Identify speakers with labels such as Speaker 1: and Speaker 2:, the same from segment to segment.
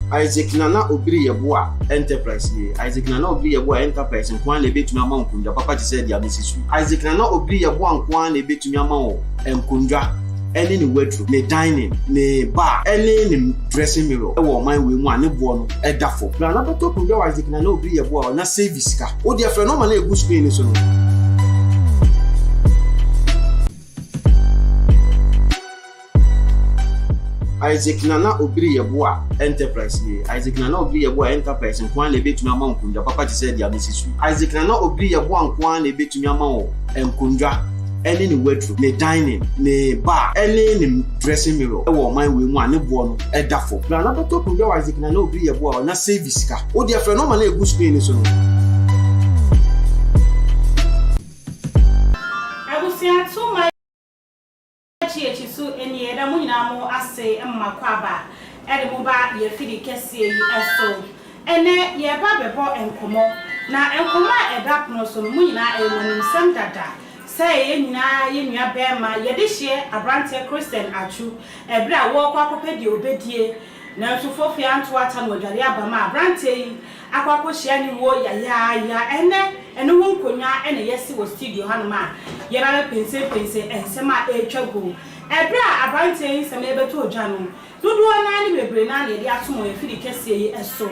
Speaker 1: Isaac Nana Obiri Yeboah Enterprise ye. Isaac Nana Obiri Yeboah Enterprise nkwan na ebetumi ama nkundwa papa ti said ya mesisu. Isaac Nana Obiri Yeboah nkwan na ebetumi ama o nkundwa ene ni wardrobe, ne dining, ne bar, ene ni dressing mirror. Ewo man we mu ane bo no edafo. Na na beto kundwa Isaac Nana Obiri Yeboah na service ka. O dia friend no man na egu screen ni so no. Isaac Nana Obiri Yeboah Enterprise ye. Isaac Nana Obiri Yeboah Enterprise nkwan na ebetumi ama nkundwa papa ti said ya mesisu. Isaac Nana Obiri Yeboah nkwan na ebetumi ama o nkundwa ene ni wardrobe, ne dining, ne bar, ene ni dressing mirror. Ewo man we mu ane bo no edafo. Na na beto kundwa Isaac Nana Obiri Yeboah na service ka. O dia friend no man na egu screen ni so no.
Speaker 2: Abusia too my chichisu eni eda mu nyina mo ase mmakwaba ede mo ba ye fidi kese yi eso ene ye ba bebo enkomo na enkomo eda pono so mu nyina ewonim sem dada say ye nyina ye nua bema ye de hye abrante Christian Atsu ebra wo kwa kopedi obedie na nsufo fia nto ata no adware abama abrante yi akwakwo hye ni wo ya ene ho nkonya ene yesi wo studio hanuma ye ba pense ensema etwago ebra abrante yi sema ebeto odwa no dudu na ni bebre na ye de atomo ye fidi kese yi eso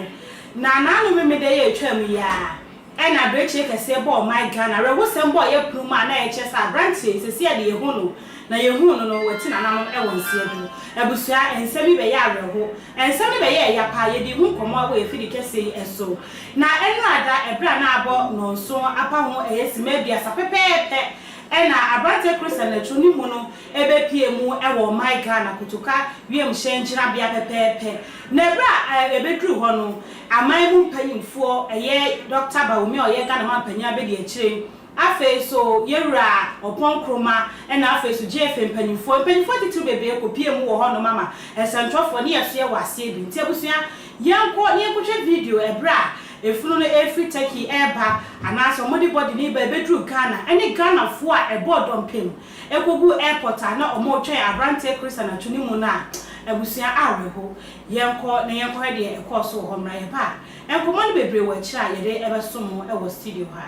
Speaker 2: na anu memede ye etwam ya ena breche kese bo my Ghana rewo sembo ye pluma na ye chesa abrante sesi ye de hu no na ye hu no wati na nanom e wonse edu abusua ensemi be ya rewo ensemi be ye ya pa ye di hu komo we fidi kese eso na enu ada ebra na abo no so apa ho eyesima bia sapepepe ena abrante Christian Atsu ni mu no ebe pie mu ewo my Ghana kutuka wiem hyenkyira bia pepepe na ebra ebedru ho no amai mu mpanyimfo eye Dr. Bawumi oye Ghana man panya be de akire afa so yewura oponkroma ena afa so GF mpanyimfo titu bebe ekopie mu wo ho no mama esentwofo ne yeso ye wase bi nti abusua yenko hwe video ebra efunu no every turkey eba anaso modi body ni ba bedru Ghana ene Ghana fo a ebodo mpem ekogu airport na omo twen abrante Christian Atsu ni mu na abusia aweho yenko he de ekoso ho mra ye ba enkomo ne bebre wa kira ye de ebesomo ewo studio ha.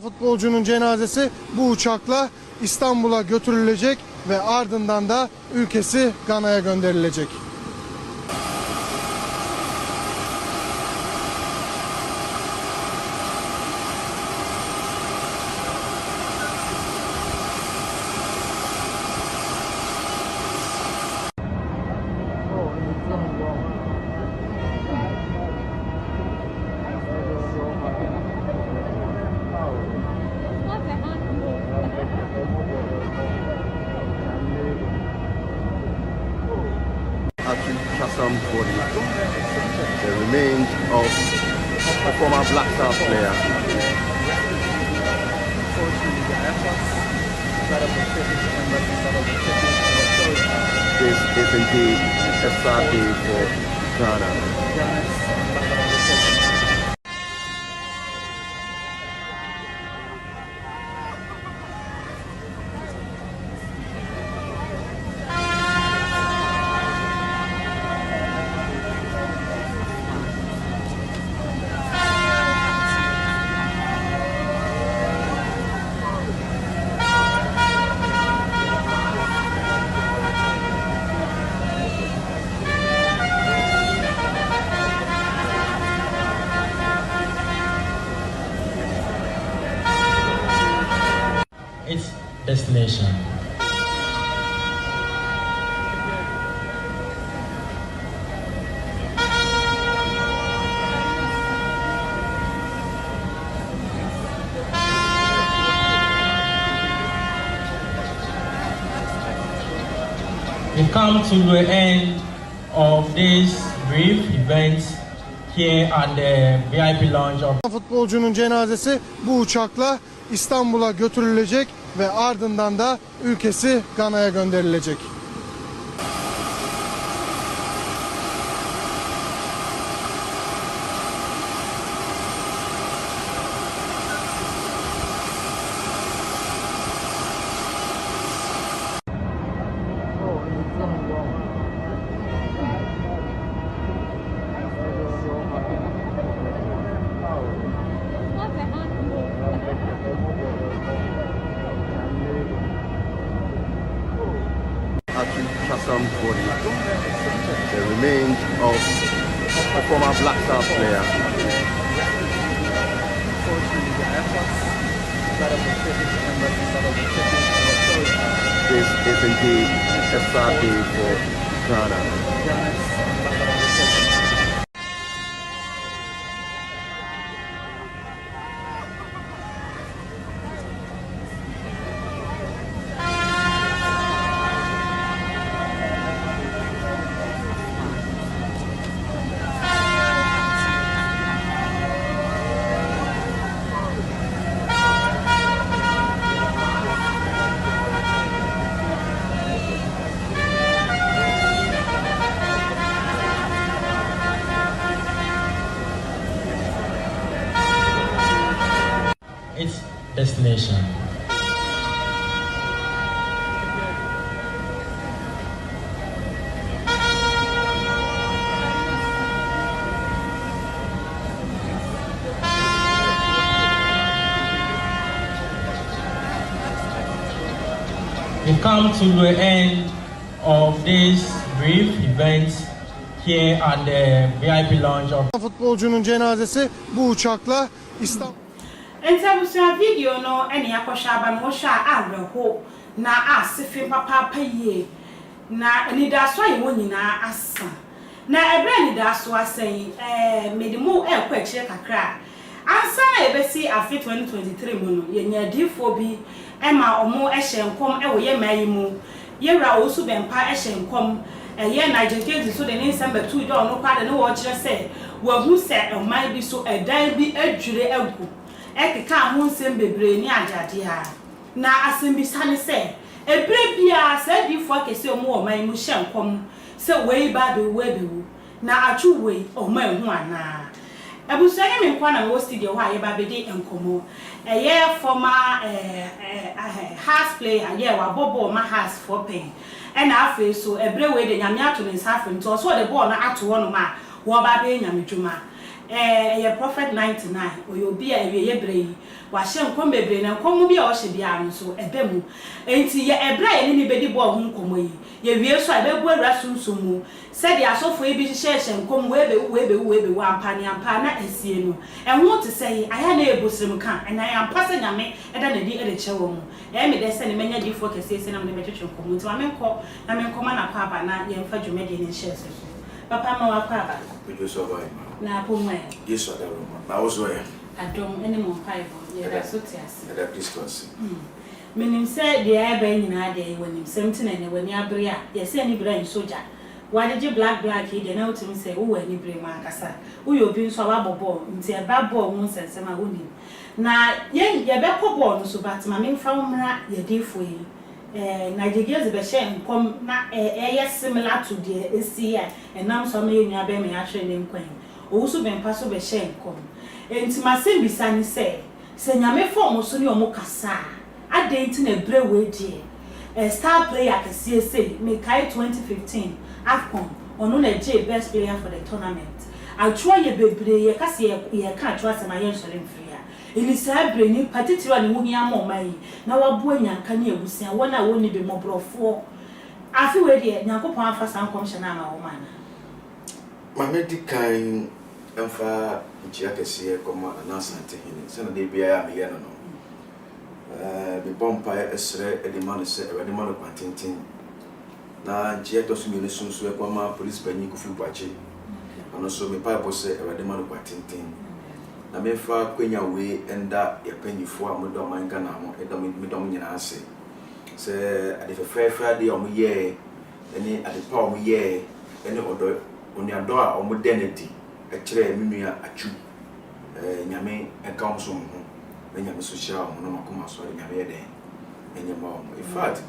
Speaker 3: Futbolcunun cenazesi bu uçakla İstanbul'a götürülecek ve ardından da ülkesi Gana'ya gönderilecek.
Speaker 4: The remains of the former Black Stars player. This is indeed a sad day for Ghana.
Speaker 5: Its destination. We've come to the end of this brief event here at the VIP lounge of
Speaker 3: Futbolcunun cenazesi bu uçakla İstanbul'a götürülecek ve ardından da ülkesi Gana'ya gönderilecek.
Speaker 4: Atsu body, the remains of the former Black Star player. This is indeed a sad day for Ghana.
Speaker 5: Its destination. We've come to the end of this brief event here at the VIP lounge of
Speaker 3: Futbolcunun cenazesi bu uçakla İstanbul.
Speaker 2: Entabusua video no ene yakosha aba no hwa areho na asefe papa paye na anidaso ayi wonyina asa na ebre anidaso asen medimu ekwa akire kakra ansa na ebesi Afric 2023 mu no yenya difo bi ema omo ehye nkom ewo ye mayi mu yewra osu bempa ehye nkom ye na jekezi so de ne December 2 do no kwade ne wo kire se wo hu se oman bi so edan bi adwire agu ekeka ho nsem bebre ni ajade ha na asembisa ne se ebre bia se difo akese omo oman mu hye nkom se wei ba do we bewu na achu wei oman hu ana abusanye me nkwa na wo studio ho aye ba bedi enkomo eye former house player ye wa bobo ma house for pain and afi so ebre we de nyame ato ne safi nto so de ball na ato wono ma wo ba be nyame dwuma ye prophet 99 oyobi a ewe ye brei wa hye nkom bebre na nkom bi a o hye bia no so ebe mu enti ye ebra ye ni bedi ball hu nkomo yi ye wie so ebe bu awura sunsumu se de asofo e bi hye nkom we be ampa na esie no ehwo te se aya na ebosrem kan na ya ampa se nyame eda na di ede chewo mu me de se ne menya di focus se na me betwetwe nkom nti ma menko na menkoma na kwa ba na ye mfa dwumede ne hye se papa ma wa kwa ba
Speaker 1: Pejo so boy
Speaker 2: na pomwe
Speaker 1: yeso da ro na wo so ya
Speaker 2: adom ene mo five ye da so tiase
Speaker 1: da Christos
Speaker 2: menim se de ya ba nyina de wonim semti na ne wani abre a ye se ni bra soja wadeje black de na otim se wo wani bre ma kasa wo yo bi nso wa bobo nti e ba bo mu sensem a wonim na ye be ko bo no so batma me mfa umra ye defo yi na jegeze be hye nkom na similar to the esi enam so me nua be me ahwe ne nkwan owu so be mpa so be hye nkom enti masem bisa ni se nyame form so ne omo kasa adenti na bre we die star player kese say me kai 2015 Afcon ono na je best player for the tournament atwa ye bebre ye kase ye ka atwa sema ye nsore mfria elisa bre ni patitira ni wuhia ma omai na wabu anyanka ne egusia wona woni be mobrofo afi we de nyankopon afa sankom hye na ma wo mana
Speaker 1: ma medical emfa nchia kese koma anasante hini se na de bia ya me ye no be bompa esre edimano se edimano kwantintin na nchia to so mi sunsu e koma police panyi kufu bwache ano so me pipe se edimano kwantintin na me fa kwenya we enda ye panyifo a modo manga na ho edom midom nyina ase se ade fefefe ade o mo ye eni ade pa o mo ye eni odo oni ado a o mo denedi e kire menua Atsu nyame enka o so mo na nyame so hia o no makoma so nyame ye den enyema o in fact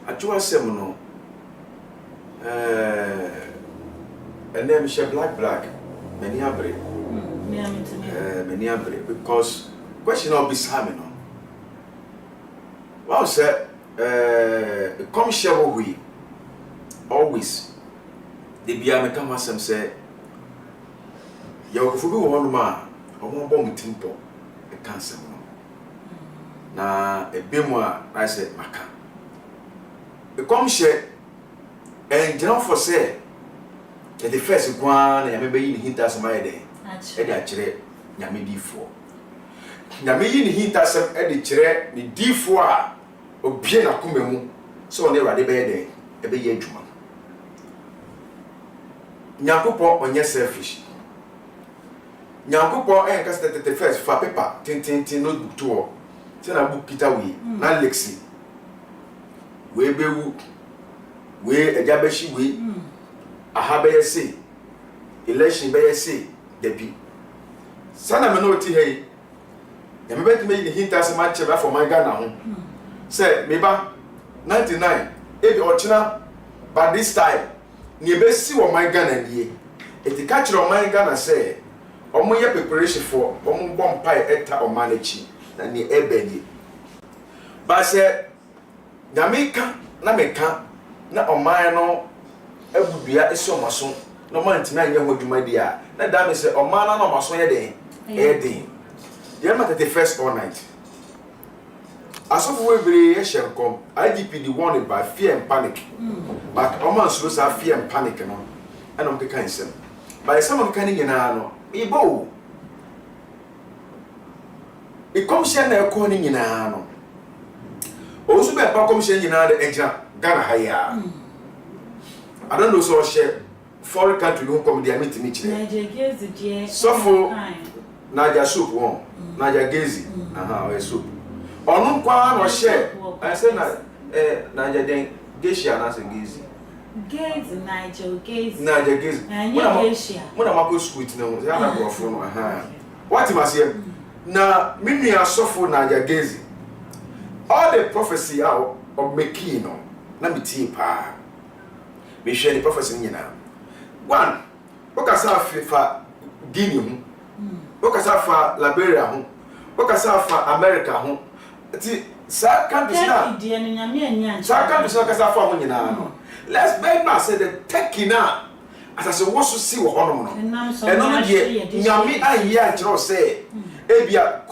Speaker 1: Atsu asem no enem she black many abre many abre because question of besame no well say come share we always the bia me come asem say you fubi wo no ma o mo bom timpo e cancel no na ebemu a I say maka
Speaker 6: come share and general for say the first one and maybe in hint as my day and actually Yami D4 Yami in hint as a chere the D4 or bien a kumemu so never the bed a be ye juma Nyakupo on your selfish Nyakupo and cast the first for paper tin notebook tour tell a book kita we na lexi we be we a jabeshi we a habe say election be say debi sana me no ti hey ya me bet me the hint as match for my Ghana ho say me ba 99 e be ochina but this time ni be si wo my Ghana nie e ti catch ro my Ghana say omo ye preparation for omo bom pie eta o manage na ni ebe ni ba say Jamaica na meka na oman no abudua esi omaso no man ntimi anya ho adwuma dia na da me say oman na omaso ye den den ye ma the first all night asofu we bere ye shenkom IDP the one by fear and panic but oman so say fear and panic no and am keka nsem by some of kan nyina no ibo e komshe na ekọ ni nyina no also be pa commission nyina de enja Ghana haya I don't know so share foreign country who come there meet chire so for naja soup won naja gezi we soup onu kwa no share I say na naja den geisha na say gezi naja gezi muna mako sweet na mo ya na go for no what you must say na mimi asofo naja gezi all the prophecy out of making no na meti pa me share the prophecy nyina one okasa fa Guinea ho okasa fa Liberia ho okasa fa America ho ti sa countries na sa countries okasa fa ho nyina no let's be na say the Turkey na as I was to see wo hono no and no de nyame ayi a kire o say ebia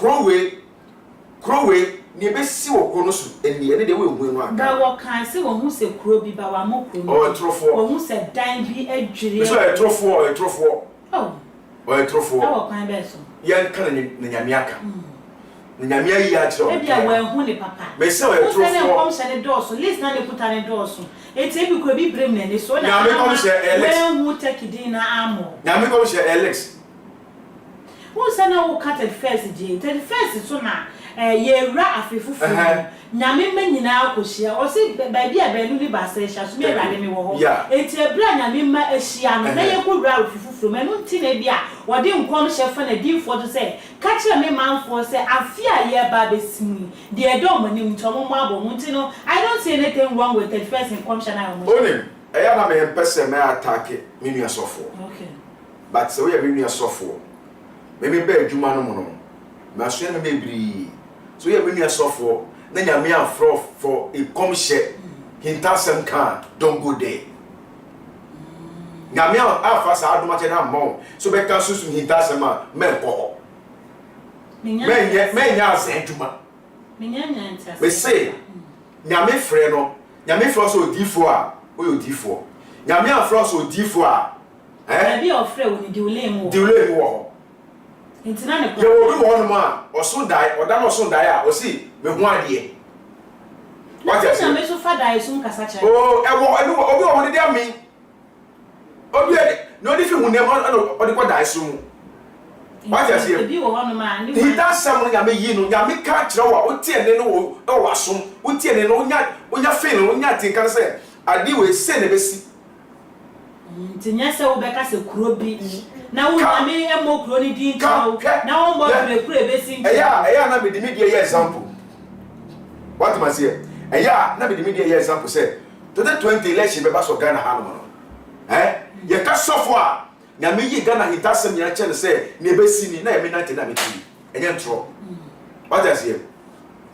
Speaker 6: Crowe ni be si wo kono so eni ene de we hu enu aka
Speaker 2: da wo kan se wo hu se kuro bi ba wa mo kuro
Speaker 6: o trofo
Speaker 2: wo hu se dan bi adwire
Speaker 6: so e trofo o e trofo
Speaker 2: da wo kan be so
Speaker 6: yan kan na nyame aka na nyame ayi a kire o
Speaker 2: e bia wo hu ne papa
Speaker 6: me se o e trofo
Speaker 2: wo se ne kom se ne doso list na ne puta ne doso e te bi kuro bi brem na ne so na
Speaker 6: nyame kom se Alex
Speaker 2: wo hu tekidi na amo
Speaker 6: nyame kom se Alex
Speaker 2: wo se na wo cut first je the first so na ye ra afefufu nyame ma nyina akohia o se baabi a baanu ni ba se hia so me ra de me wo ho enti ebra nyame ma ahia no na ye ko ra afefufu ma no nti na bia wo de nkom hyefa na dinfo to se ka kire me manfo se afia ye ba besimi de edo mani ntomo mo abo nti no I don't see anything wrong with the first nkom shana mo
Speaker 6: onim eya na me pese me attack me nua sofo
Speaker 2: okay
Speaker 6: but so we me nua sofo me ba adwuma no mo no ma so na me bri so we me nua sofo na nyame afro for a commission hintasem kan don't go there nyame afa sa adoma che na mo so be kan susu hintasem a me ko menya azentuma
Speaker 2: menya ntasa
Speaker 6: we say nyame frɛ no nyame frɛ so odifo a o odifo nyame afro so odifo a
Speaker 2: bi o frɛ wo ni diulemu
Speaker 6: wo
Speaker 2: intina ne ko
Speaker 6: yo bi wo no ma oso dai oda no oso dai a o si me hu ade
Speaker 2: what is na me so fa dai so nkasa kire
Speaker 6: oh obi wo de ami obi no di fi hu ne mo o de ko dai so mu what is here
Speaker 2: bi wo no ma ni
Speaker 6: he does some nyame yi no nyame ka kire wa o tie ne no wo wasom o tie ne no onya fe no onya tin kan se ade we se ne besi
Speaker 2: tinya se wo beka se kuro bi na wo nyame emo kuro ni din tawo na wo mo kuro besi
Speaker 6: eya na me di media example what must here eya na me di media example say 2020 election be ba so Ghana ha no ye ka sofo a nyame yi Ghana hitasem ya che ne say ne besi ni na ye me na te na me ti enye ntro what is here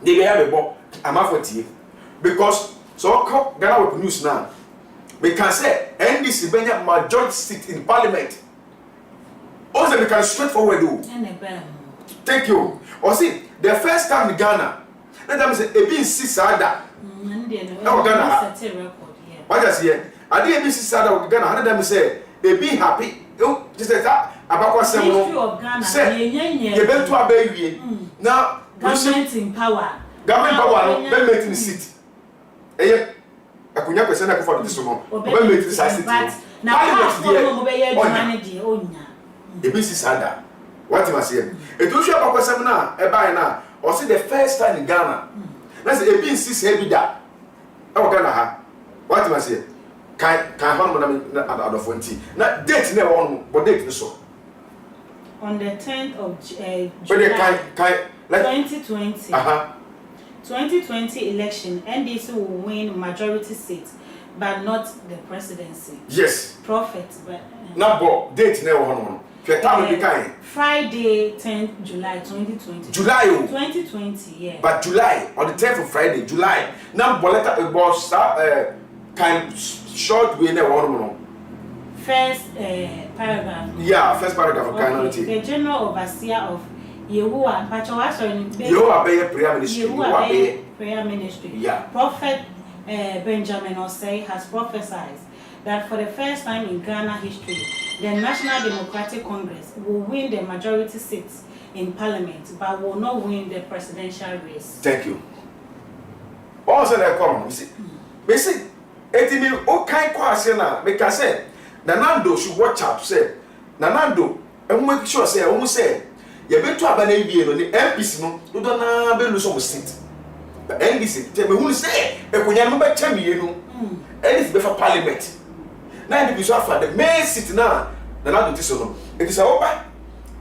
Speaker 6: they be have bo amafotie because so Ghana with news now we can say NDC benya majority seat in parliament also we can straightforward do thank you or see the first time in Ghana let them say e bin 6 ada No Ghana. What I say? I didn't miss Sada Ghana. How did them say? They be happy. Oh, just that about
Speaker 2: History of Ghana.
Speaker 6: You better to a baby. Now
Speaker 2: government in power.
Speaker 6: Government power. Government in seat. Eh? I couldn't question that for this one. Government in seat.
Speaker 2: Now,
Speaker 6: the business Sada. What you must say? It will show up a seminar. A by now. Or see the first time in Ghana. That's a business heavy that. Oh, Ghana. What you must say? Can out of 20. Not date never on, but date so.
Speaker 2: On the 10th of July 2020. 2020 election, NDC will win majority seats, but not the presidency.
Speaker 6: Yes.
Speaker 2: Prophet, but
Speaker 6: not but date never on.
Speaker 2: Friday 10th July 2020.
Speaker 6: July
Speaker 2: 2020, yeah.
Speaker 6: But July on the 10th of Friday, July. Now boleta boss kind short way never on.
Speaker 2: First paragraph.
Speaker 6: Yeah, first paragraph of
Speaker 2: okay. The general overseer of Yehovah, prayer ministry.
Speaker 6: Yeah.
Speaker 2: Prophet Benjamin Osei has prophesied that for the first time in Ghana history, the National Democratic Congress will win the majority seats in parliament, but will not win the presidential race.
Speaker 6: Thank you. Also, they come. We see, it means okay, question. Because say, Nanando should watch out. Say, Nanando, and make sure say, almost say. You bet to have an ABA on the MPs, no, you don't have a lose of seat. The NDC, tell me who say, if we have no tell me, you know, and it's before parliament. Now, if you have the main seat now, the land is on it is over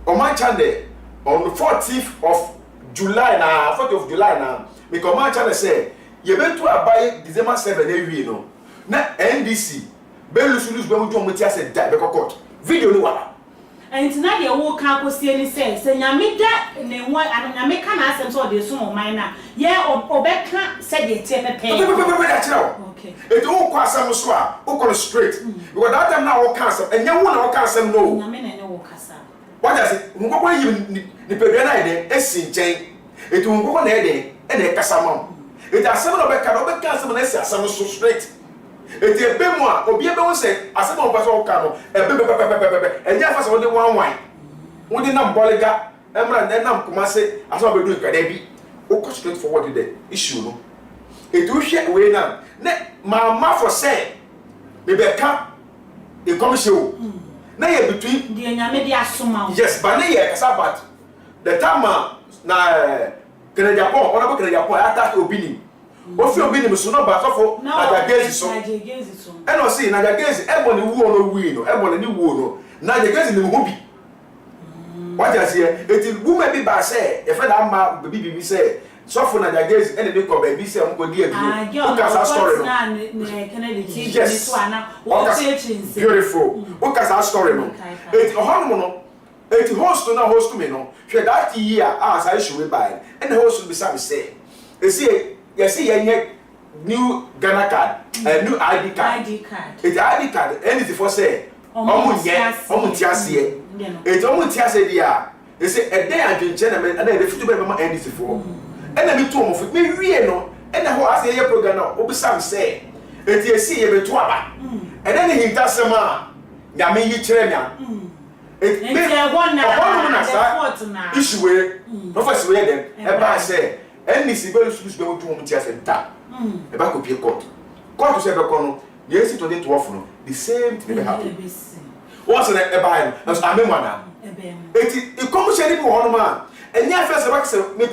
Speaker 6: on my channel on the 14th of July now, 4th of July now, because my channel say, you bet to buy December 7 every year, no. Now, NDC, Belus lose when we don't say that because court video no.
Speaker 2: And now the whole campus says, Nyamida, and what I make an answer so the son of mine. Yeah, or Becca said the tape. Okay.
Speaker 6: It all quite some swap, all straight. Because that time now all cancel, and you won't cancel no. What does it? What you the Pedana, a sin chain? It won't go on there, and a Casamon. It has some of the cancel, and some so straight. It is a bit more, or be able to say, as some of us all come, and yes, only one wine. Only number Boliga, and then I'm come say, as I will do it, or straight forward the issue. It will share away now. My for say, maybe a camp, a commission. Nay, between
Speaker 2: the Nyamidi Suma.
Speaker 6: Yes, but nay, Sabat. The time na Canada, or about Canada, I attack opinion. What you mean, Mr. Number for Nagagezi so? And I see Nagagezi, everybody who no win, everybody new wood, Nagagezi in the movie. What I say, it is woman be by say, if I am baby say, so for Nagagezi, and the big of baby say, Uncle dear, our story. Yes, beautiful. What is our story? It's a hormone. It's host to no host to me, no. She that year, as I should buy, and the host will be some say. You see. You see, you new Ghana card, a new ID card. It's ID card, anything for say. Almost yes, almost yes, it's almost yes, yeah. They say a day I do gentlemen, and then the future member ended before. And then we told me, we no, and the whole as a year program, or some say, it's a see a bit to and then he does some Yami Tremia. It's a one issue where, Professor Weden, and I say. And this is very soon going to Montias and tap. A back of your court. Court to say, yes, it was to offer the same thing happened. What's an ebine as I mean, it comes any one man. And near first of all, me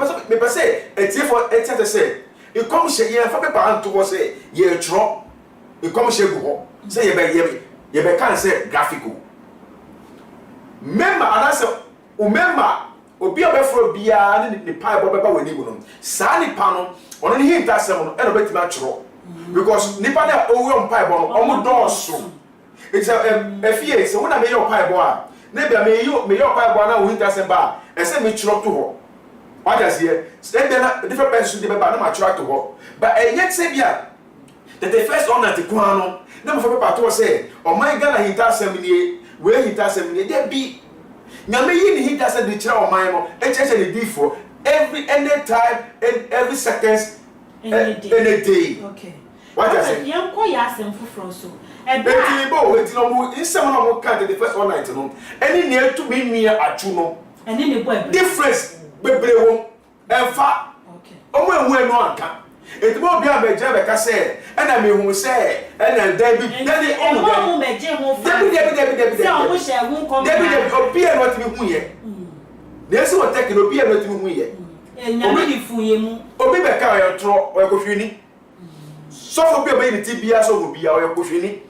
Speaker 6: say, a tea for a tete say, you come say, yeah, for paper to say, ye drop, you come say, say, ye can't say graphical. Member, and I said, remember. Obi abefro bia ne pipe baba wani mu no saa nipa no ono ne hint asem no e no betima atworo because nipa na owo on pipe no omo dooso it's a fie so when me your pipe a na bia me your pipe na wo hint asem ba e se me tworo to ho what does here stay there na different person dey ba na ma tworo to ho but yet say bia that the first honor te kwa no na mo for paper to say o my Ghana hint asem ni we hint asem ni dey be Nyame yi he doesn't declare on my mo. It the D for every any time and every seconds any day.
Speaker 2: Okay.
Speaker 6: What I say?
Speaker 2: Young boy asked him for so. And
Speaker 6: it's someone who can't the first one night. Any near to me Atsu no.
Speaker 2: And then the boy
Speaker 6: difference bebre and fa.
Speaker 2: Okay.
Speaker 6: Oh, when no one can. It won't be a major say, and I mean, who say, and then Debbie, Debbie, appear not to be here. There's what taking appear not to be here.
Speaker 2: And you're really for you.
Speaker 6: Obi Becca or Coffini. So for baby TBS will be our Coffini.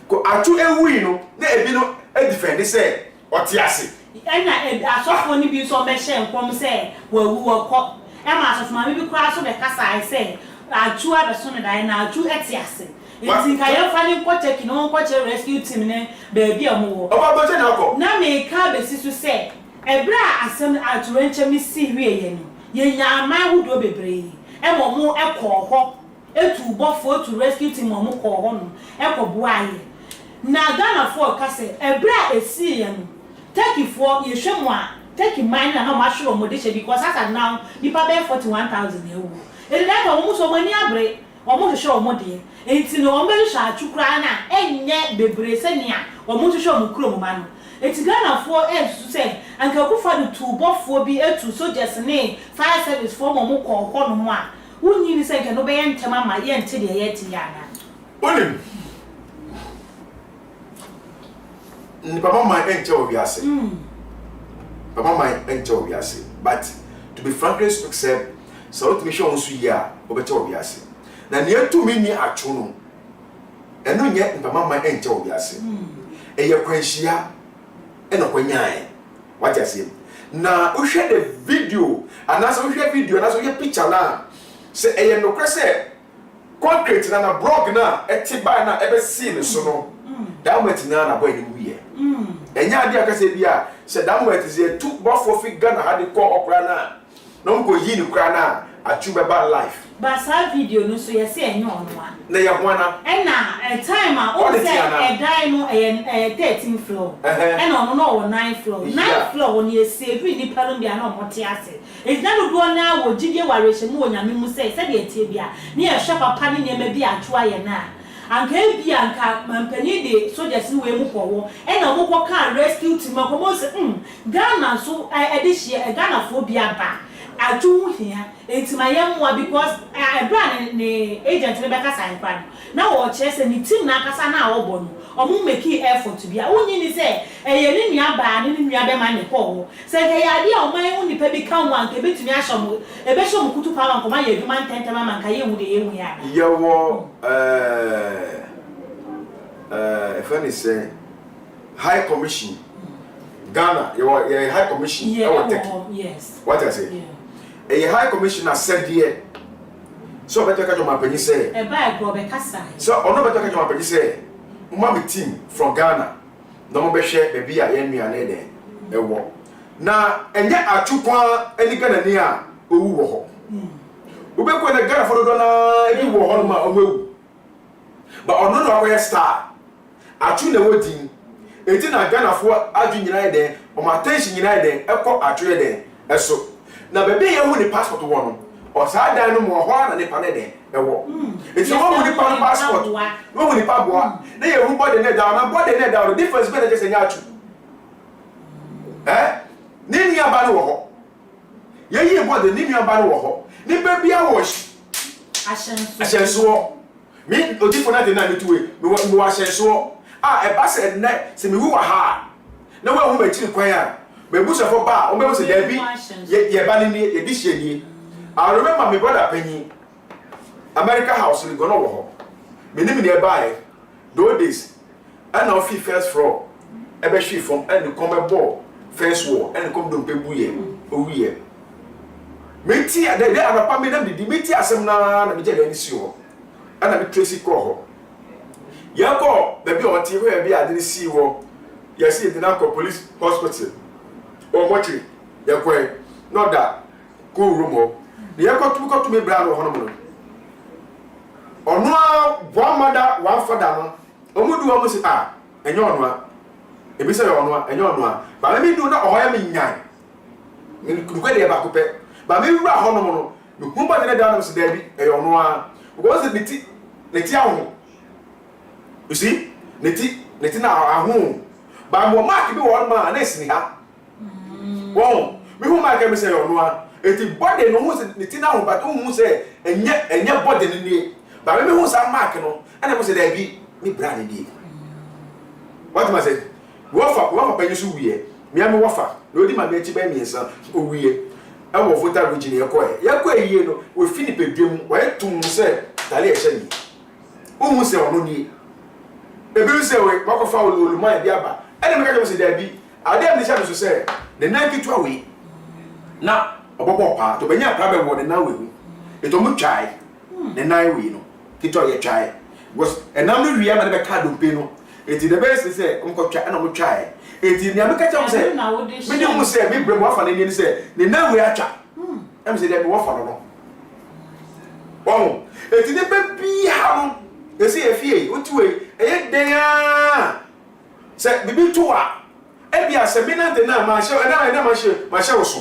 Speaker 6: Go Atsu a win, there be no defend, say, or Tiasi.
Speaker 2: And I saw funny views on my shame from say, well, we were caught. Emma, my baby crash on the casa, I say, Atsu at the son and I now 2 Etiasi. It's in Kaya finding what taking on what a rescue team, baby, or more. Oh, now may car basis to say, a bra as some at to rent me see real. Ye ya my would be brave. And more a call, a 2 buffalo to rescue team or more call on, echo boy. Now, Ghana for Castle, a bra is seeing. Take it for you, someone. Take in mind and how much your modition because as of now, you pay 41,000 euros. And that almost so many abre, almost show more dear. It's no one shall to cry now, and yet be bracenia, almost to show Mukro man. It's Ghana for else to say, and can for the 2 buff for be a 2 soldiers name, fire service for Momo or Honoma. Who need to say can obey and tell my yen till the Yetiana.
Speaker 6: Only Papa might enter of Yassi. Papa might enter of Yassi. But to be frankly speaking, so to be shown Suya over to Yassi. Now near to me near Atsu. And no yet Papa might enter of Yassi. And your Quenchia and a Quenya. What I say. Now we share the video and as we share video and as we share picture now. Say a no cresse concrete and a blog now, a tibana ever seen so no. That went na boy in we. Enya dia ka se bia se that went is a 2 buffalo fit Ghana had the call opera na. No go yi ni kra na Atsu beba life.
Speaker 2: But that video no so you say enyo onwa.
Speaker 6: Na ya hwana.
Speaker 2: And na a time o say a die no 13th floor. And on no 9th floor. 9th floor when you say we ni palo bia na omote ase. It's not do na wo gidie wareche mu onyame mu say se de tie bia. Na ya hwe papa ni ne ma bia Atsu aye na. Anka ebi anka mampani de soldiers ni we mu kwowo e na mo kwa kan rescue team akomo se Ghana so edihie Ghana fo bia ba Atsu hia entimayem wa because brand ne agent ne beka sign pan na wo che se ni team na akasa na wo no omo make effort bia onyi ni se eye ni nua ba ni nua be ma ne kwowo se ke ya dia o man uni pe bi kan wan ke betumi ahom e be hom kutu pa wan ko ma ye duma ntentema man ka ye hu de ye hu ya
Speaker 6: Yewo if any say high commission Ghana you high commission
Speaker 2: yes
Speaker 6: what I say a high commissioner said here so better catch my penny say
Speaker 2: e ba go be kasa
Speaker 6: so ono better catch my penny say my team from Ghana no mo be share be bia ye nua na de e wo na enye Atsu kwa eni Ghana ni a owu wo ho ube ko na Ghana for do na ebi wo ho ma omewu but ono no akoye star Atsu na wodin enti na Ghana fo adu nyina de o ma attention nyina de ekọ Atsu de eso na bebe ye hu ni passport wo no o sa dan no mo ho na ne pa ne de ewo enti wo hu ni pa passport wo hu ni pa boa na ye hu body ne down na body ne down difference be na just nya Atsu ni nua ba no wo ho ye yi body ni nua ba no wo ho ni be bia wo ahyenso mi odifo na de na me tuwe mi wa ahyenso e ba se ne se mi wi wa ha na wa hu ma chiri kwan a me busa fo ba o me busa da bi ye ba ni ye di hye ni I remember my brother Penny America house ni go no wo ho me ni e ba e those days and now fi first floor e be hwe from and come ball first wall and come don pe buye o wiye me ti ada de arapa me na di me ti asem na me je ni si ho ana me tracy ko ho yako baby o ti ho e bi ade ni si ho yesi de na ko police hospital o mochi yako no da ko room ho de yako tu me bra no ho no mo ono one mother one father no omudu o mo si enyo ono a ebi se ono a enyo ono a ba me do na o ya me nyan me ku de ba ko pe ba me wura ho no mo no me hu ba de da na se da bi e yo no a because ne ti ahu you see ne ti na ahu ba mo mark bi won ma na esini ha won me hu mark me say yo no a eti body no hu se ne ti na ahu ba to hu se enye body ne ni ba me hu sa mark no ana mo se da bi me bra ne di what am I say wo pa nyisu wiye me am wo fa no di ma me chi ba mi ensa o wiye e wo vota region ye ko eyiye no we fini pedwem wo etum se tale e hye ni o hu se ono ni ebi se we makofa oluma e bi aba ene me ka je se da bi ade am ni sha so se the nanki to we na obobo pa to benya pra be wo de na we hu eto mu twai the nine we no kito ye twai because enam no wiya ma de be ka do pe no eti the best say nko twa na mo twai eti ni ameka cha mo say me ni mo say me bre mo afa ni say ne na we atwa am say dem wo fa no wow eti de be bi ha no esi efie otuwe eye den a say bibi to a e bia se me na de na ma she na ma she wo so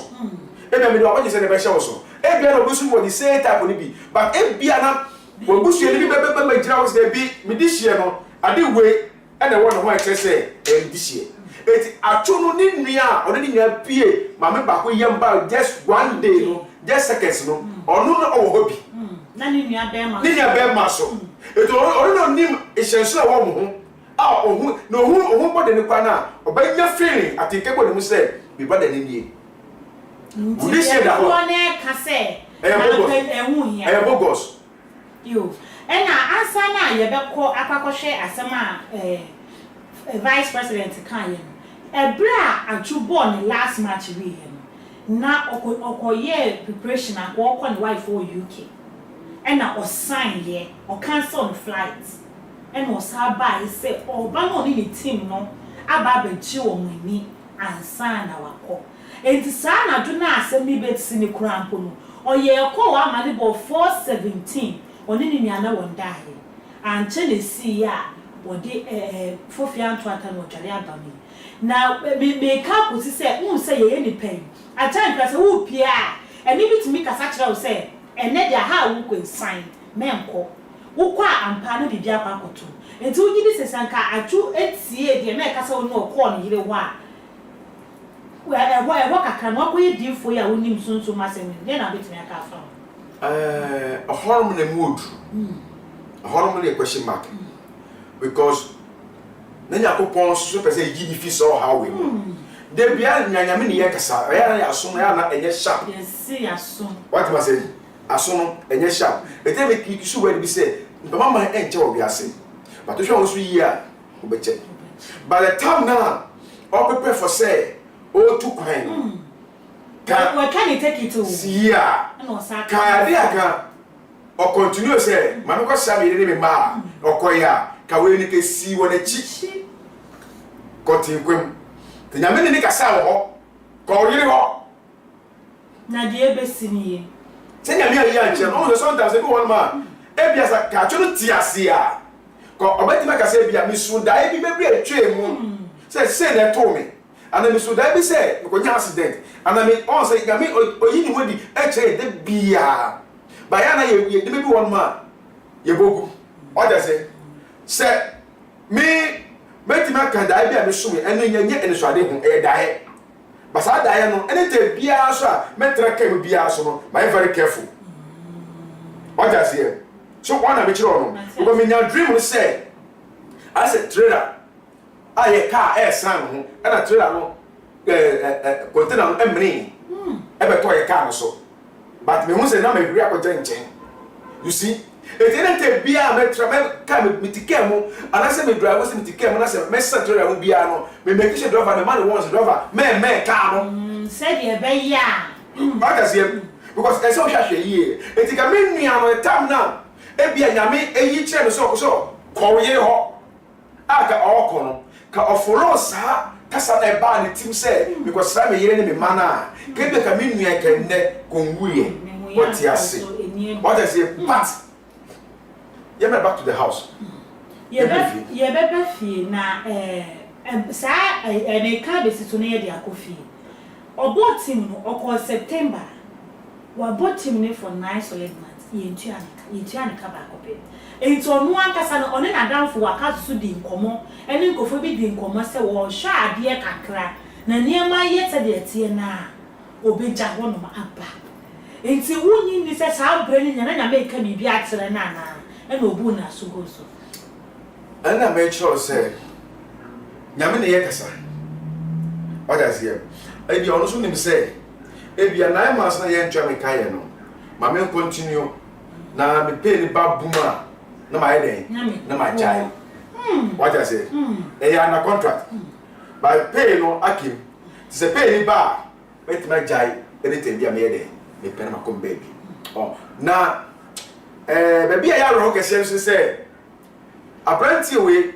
Speaker 6: e bia me do o je say ne be she wo so e bia no busu wo di say type ni bi but e bia na wo busu ni be majira wo say bi me di hie no ade we e na wo no ho ekse say e di hie eti Atsu no ni nua o ni nua pie ma me ba ko yem ba just one day no just seconds no onu no o ho bi
Speaker 2: na ni nua
Speaker 6: be ma so eti onu no nim ehyenso a wo mo ho a ohu no ohu body ni kwa na obanya feeling atike body mu say bi body ni nie
Speaker 2: Udi se da ho ne ka se ehu hia
Speaker 6: e bogos
Speaker 2: yo ena ansa na ye be ko akwakohwe asema vice president kan ye ebra Atsu born last match we ye na okoye preparation akọ ne wife for UK ena o sign ye o cancel flight ena o sa ba say oba no ni team no aba ba ji o mani ansa na wakọ enti sa na do na asem ni betsi ni krampo no oye ekọ wa mani bo 417 oni ni ana wonda he anche ne si ya wodi fofia ntwata no twale abami na me ka ko si se say ye ni pen atan ka se wo pia eni bitimi kasa kira wo se ene dia ha wo ko sign menko wo kwa ampa no bibia kwa koto enti wo gidi se sanka Atsu etie de na ka se wo no ko no yire ho a wa kakra no ko ye difo ya wonim sunsun masem ne na bitimi aka afa
Speaker 6: a hormone mood a hormone question mark because nanya ko pon so pese gidi fi so how we de bia nyanyame ne yekasa ya na aso ya na enye sharp
Speaker 2: yes aso
Speaker 6: what was say aso no enye sharp ete me kisu we bi say mama enche wo bi ase but to show so yi a obeche by the time now all prepare for say o tu kwan
Speaker 2: what can you take it to
Speaker 6: yeah
Speaker 2: no sa
Speaker 6: ka dia ka o continue say manu ko sa me ni ma okoya ka we ni ke si wona chi kotinkwem te nyame ni ka sa wo ko yiri ho
Speaker 2: na die besini
Speaker 6: se nyame ya nche no so sometimes go one man e bia sa ka Atsu ti ase a ko obeti ma ka se bia mi su da e bi be atwe mu se na to me ana mi su da bi se ko nya accident ana mi on say nyame oyi ni wodi e che de bia ba ya na ye de bi one man ye bogu o da se me metima kan da bia me so me ene nye ene so ade hu e da he ba sa da he no ene te bia so a metra ka me bia so no my very careful o da se so kwa na me kire no ko me nya dream say as a trader aye car e san ho na trader no container no emni e be to ye car no so but me hu say na me hwi akọja nchen you see etene bia metra me ka me tike mu ana se me driver se me tike mu na se me settle mu bia no me make sure driver the man wants driver me car no
Speaker 2: said ye be ya
Speaker 6: what does he because e so hwahwe yi etika me nua no tam na e bia nyame eyi kire no so ko ye ho aka okọ no ka ofolo sa kasa na ba ne tim say because sa me yire ne me mana ke be ka me nua kenne konwuye what yase what does he but you back to the house.
Speaker 2: Ye be fie na sa e ka be situ na ye dia ko fie. Obo team no oko September wa bottom for 9 solid months yentua ka ba kope enti onu ankasa no one na danfo waka so di nkomo ene nkofo bi di nkomo se wo hwa ade kakra na niema yete de tie na obeja ho no aba enti wunyi ni se sa bre ni nyana nyama eka bibi atere na na ene obu na so go so
Speaker 6: ana make sure say nyame ne yekasa oda sie ebi ono so nim say ebi 9 months na ye ntwa me kaye no ma me continue na me pay ni babuma na ma yede na ma chai what I say e ya na contract by pay no akim se pay ni ba wait ma jai anything dia me yede me pay na come baby oh na baby ya ro ke say apprenti we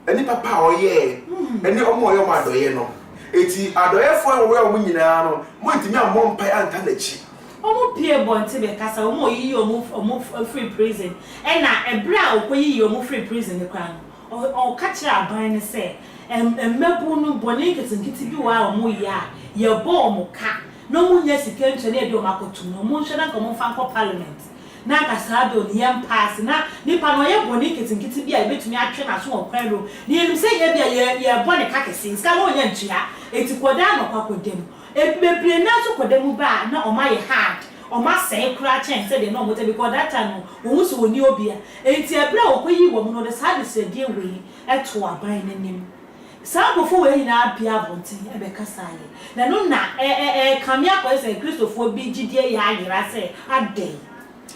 Speaker 6: ani papa oye ani omo oyo ma doye no eti adoyefo we omo nyina no mo ntimi ammo mpai anta na chi
Speaker 2: omo pie bonte be kasa omo yi omo free prison na ebra okoyi omo free prison ne kwan o ka kira aban ne se emmebu no boni nketinketi bi wa omo ya ye bo omo ka no mo nya sika ntwe na ebi omo akotu no mo nhwe na komo fa nko parliament na kasa do ni yam pass na nipa no ye boni nketinketi bi a betumi atwe na so okwan ro ni enim se ye bia ye boni ka kese ska no nya ntua eti koda no kwakodem ebebre na so kodem ba na oma ye hard oma say kura chen say de no mote because that time no wo so oni obia enti ebra okoyi wo mu no de sa de se die we eto aban nanim sa bofo we nyina bia bonti ebe kasaye na no na kamia ko say Christopher bi gidie ya ayira say adai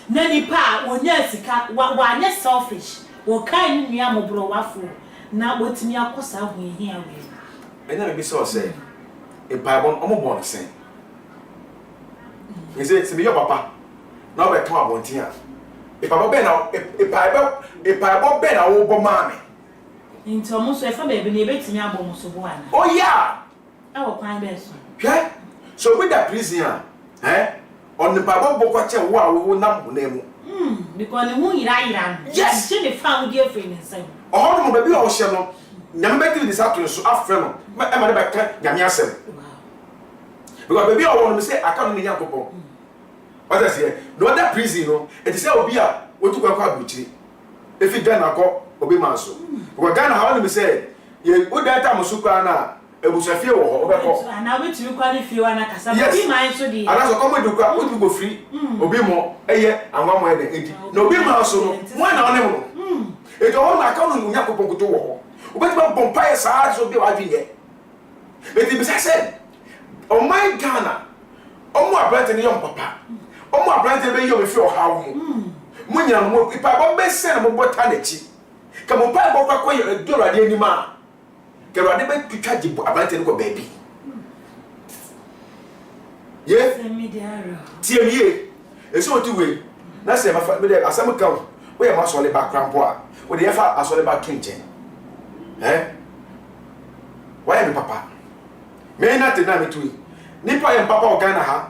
Speaker 2: na nipa wonya sika wa anya selfish wo kan nua mobro wafo na botimi akosa ho ehia we
Speaker 6: ena be so say e bible omo bon sen he say se me your papa na be ton abontia e papa be na e bible be na wo bo mame
Speaker 2: nti omo so e fa be na ebetimi abom so bo ana
Speaker 6: oh yeah
Speaker 2: e wo kwan be so
Speaker 6: hwe so with that prison on the bible bo kwa che wo a wo nam ho na mu
Speaker 2: because ne hu ira
Speaker 6: yes
Speaker 2: she ne found dear friend inside
Speaker 6: oh no baby o hye no nyame be this after so afre no e ma de be ka nyame asem because baby I want to say I can't nya kopon what I say no other prison no it is say obi a wotu kwa abuchiri if you Ghana ko obi manso because Ghana how let me say ye o data musukwa na ebusafie wo ho obeko
Speaker 2: na wetumi kwa ni fie wana kasa obi man so di
Speaker 6: ana so come do kwa wotu go free obi mo eye anwa mo ede edi na obi manso no mo na one mo e to ho na ka no nya kopon kuto wo ho obetuma bompa sa so bi wa dwinye eti bi say oh my Ghana omo abrante ne yom papa omo abrante be yom fi ohawo mu munya no mo ipa bo be se na mo bota na chi ka mo pa bo kwa koy do rade anima ke rade be twitwa gibo abrante ne ko baby ye tie miye eso otu we na se ma fa me de asam kan we ya ma so le background po a we de fa aso le back twinchen why me papa me na te na me tu nipa ye papa Ghana ha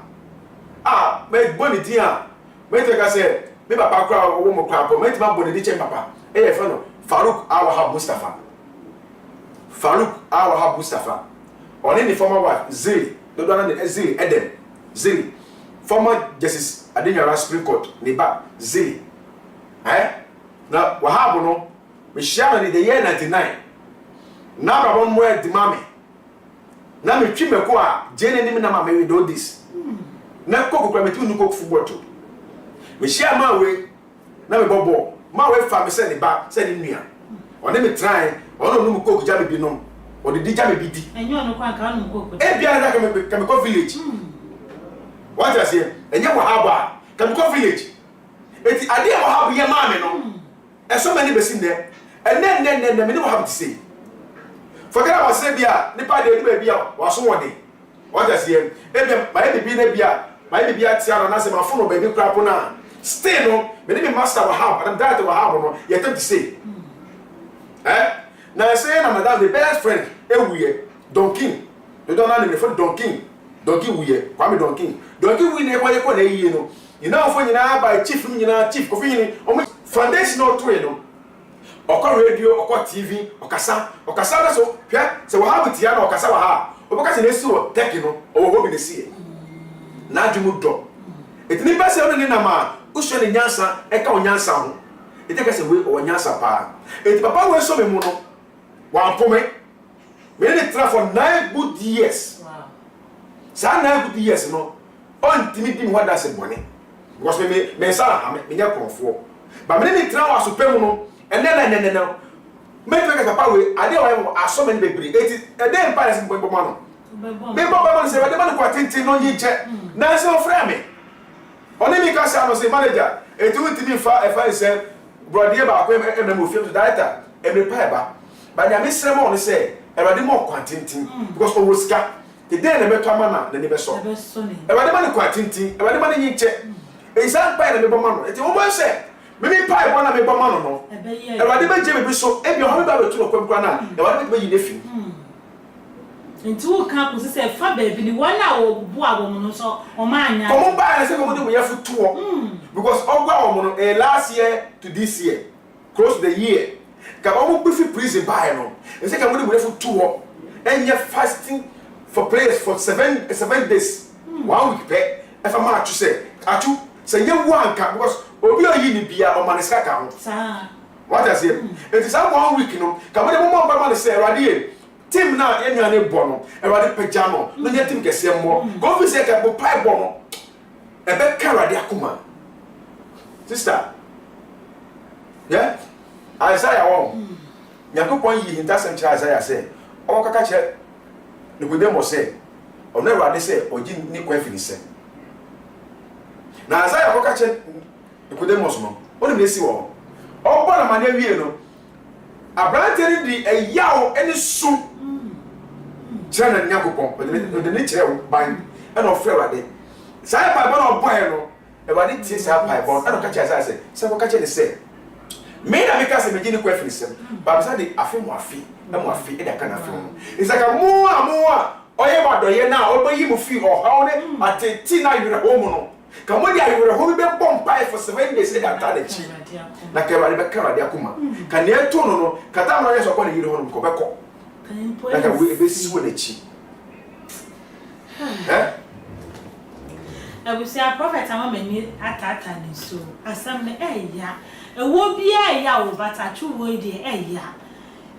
Speaker 6: me boni ti a me te ka se me papa kra wo mo kra po me ti ma boni di che papa e ye fa no Faruk Awahab Mustafa oni ni former wife Zili do do na Zili Eden Zili former Justice Adeniara Supreme Court ni ba Zili na Wahab no me share ni the year 99 na baba mo e di mame na me twi meko a jene nim na mama we do this na kokokra me tu nu kok football to me share ma we na me bobo ma we fa me se ni ba se ni nua one me try ono nu kok ja me bi no o de ja me bi di
Speaker 2: enyo no kwa ka nu kok
Speaker 6: e bia na ka me ko village what I say enye mo haba ka me ko village eti ade mo haba ye ma me no e so many be sin ne enne me ni mo haba to say forget about say bia nipa de ni bia waso wode what I say e bia my bibi na bia tia na say ma fono baby krapo na stay no me ni master wa have and that wa have no you attempt to say na say na madam the best friend ewuye Donkin do don na me for Donkin wuye kwa me Donkin wuye na kwa ye ko na yiye no you know for nyina by chief chief ko fi nyini o foundation no to e no okọ radio okọ TV okasa na so hwe se wo ha butia na okasa wa ha obaka se na si wo tech no o wo bi na si na adwumu do It ni pese on ni na ma usho ni nyansa e ka onyansa ho. It take say we onyansa pa. It papa we so me mu no. Wa pome. Me ni tra for 9 good years.
Speaker 2: Wow.
Speaker 6: Sa 9 good years no. On timi dim what that say bone. Because me sa me nya konfo. But me ni tra wa so pemu no. And then no. Make papa we ade wa aso me bebre. It e dey embarrassing boy boy no. Me baba say we dey man ko tintin no nyi che. Na say o frame me. Oni mi ka say no say manager. E tu ntimi fa e fa say brother ba ko e me mo film to director. E me pa ba. But ya me sere mo no say e ba dey mo ko tintin because o woska. The day na be to ama na ni be so. E ba dey man ko tintin. E ba dey man nyi che. E san pa na me baba no. E ti o bo say me pa e bona me baba no no. E ba dey be je me be so e bi o ba be to no kwamkwa na. E ba dey be yi nefi.
Speaker 2: Into camp say fa baby ni one na bo awon no so o ma anya
Speaker 6: come buy say come do we have to because ogwa omo no last year to this year close the year ka omo be fi prison buy no e say ka we have to enye fasting for prayers for 7 days 1 week pe e fa ma atu say ye wanka because obi oyi ni bia o maniska ka ho
Speaker 2: sa
Speaker 6: what I say it is 1 week no ka we mo ba ma say radie team na enuane bono ewade pejamo no nya team kese mo go fi say ka bo pai bono e be karade akoma sister yeah Isaiah won nyakopon yi hinta sem cha Isaiah say o kaka che ne godemo say ono ewade say oji ni kwa fi ni say na Isaiah kaka che ne godemo so no oni me si wo o bona mane wie no abrante di eyawo eni su Chana nyakopon de ne kire ban e no frɛ wade sai pa bon oboy no e wade tie sai pa bon e no ka kire sai ko ka kire se me na me ka se me gini ko afiri sem ba bisa de afi mo afi e da kana afi no isaka mu a oye ba do ye na obayi mu fi o ha one ateti na yure ho mu no ka mo dia yure ho be bom pa for 7 days e da ta de chi na ke wade be ka wade akoma ka ne eto no ka ta ma ye so ko ne yire ho no ko be ko like we be see with the chi.
Speaker 2: I will say a prophet am many atata ni so asam ne eya e wo bia eya o bata chu wo de eya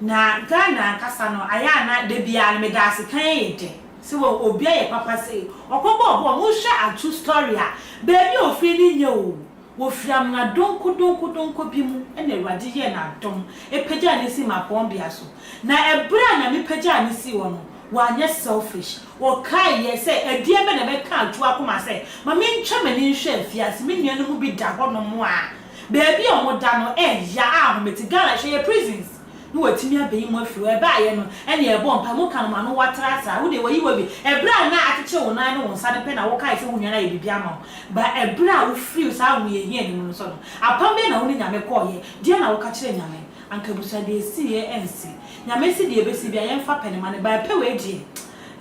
Speaker 2: na Ghana kasa no aya na de bia me da se kan yede se wo obi ye papa say okobo obo mo hwa Atsu story a baby ofri ni nye o wo fiam na donko bi mu ene Awurade ye na dom e pagya ne si ma pon bia so na ebra na me pagya ne si wo no wa nye selfish wo kai ye say edie be na be ka Atsu akoma say ma me ntwa mani nhwe afiase me nua no mu bi da ho no mo a baby o mo da no ya a meti Ghana hwe ye prisons no watimi abeyi mo afi e ba ye no ene e bo mpa mo kan ma no watara sa wo de wayi wa bi ebra na akeche wo nan no wonsa de pe na wo kai se wo nwana ye bibia ma ba ebra wo free sa wo ye hia ni no so no apam be na wo ni nyame ko ye de na wo ka kire nyame anka busa de si ye ensi nyame si de ebesi bia ye mfa pene ma ne ba pe we die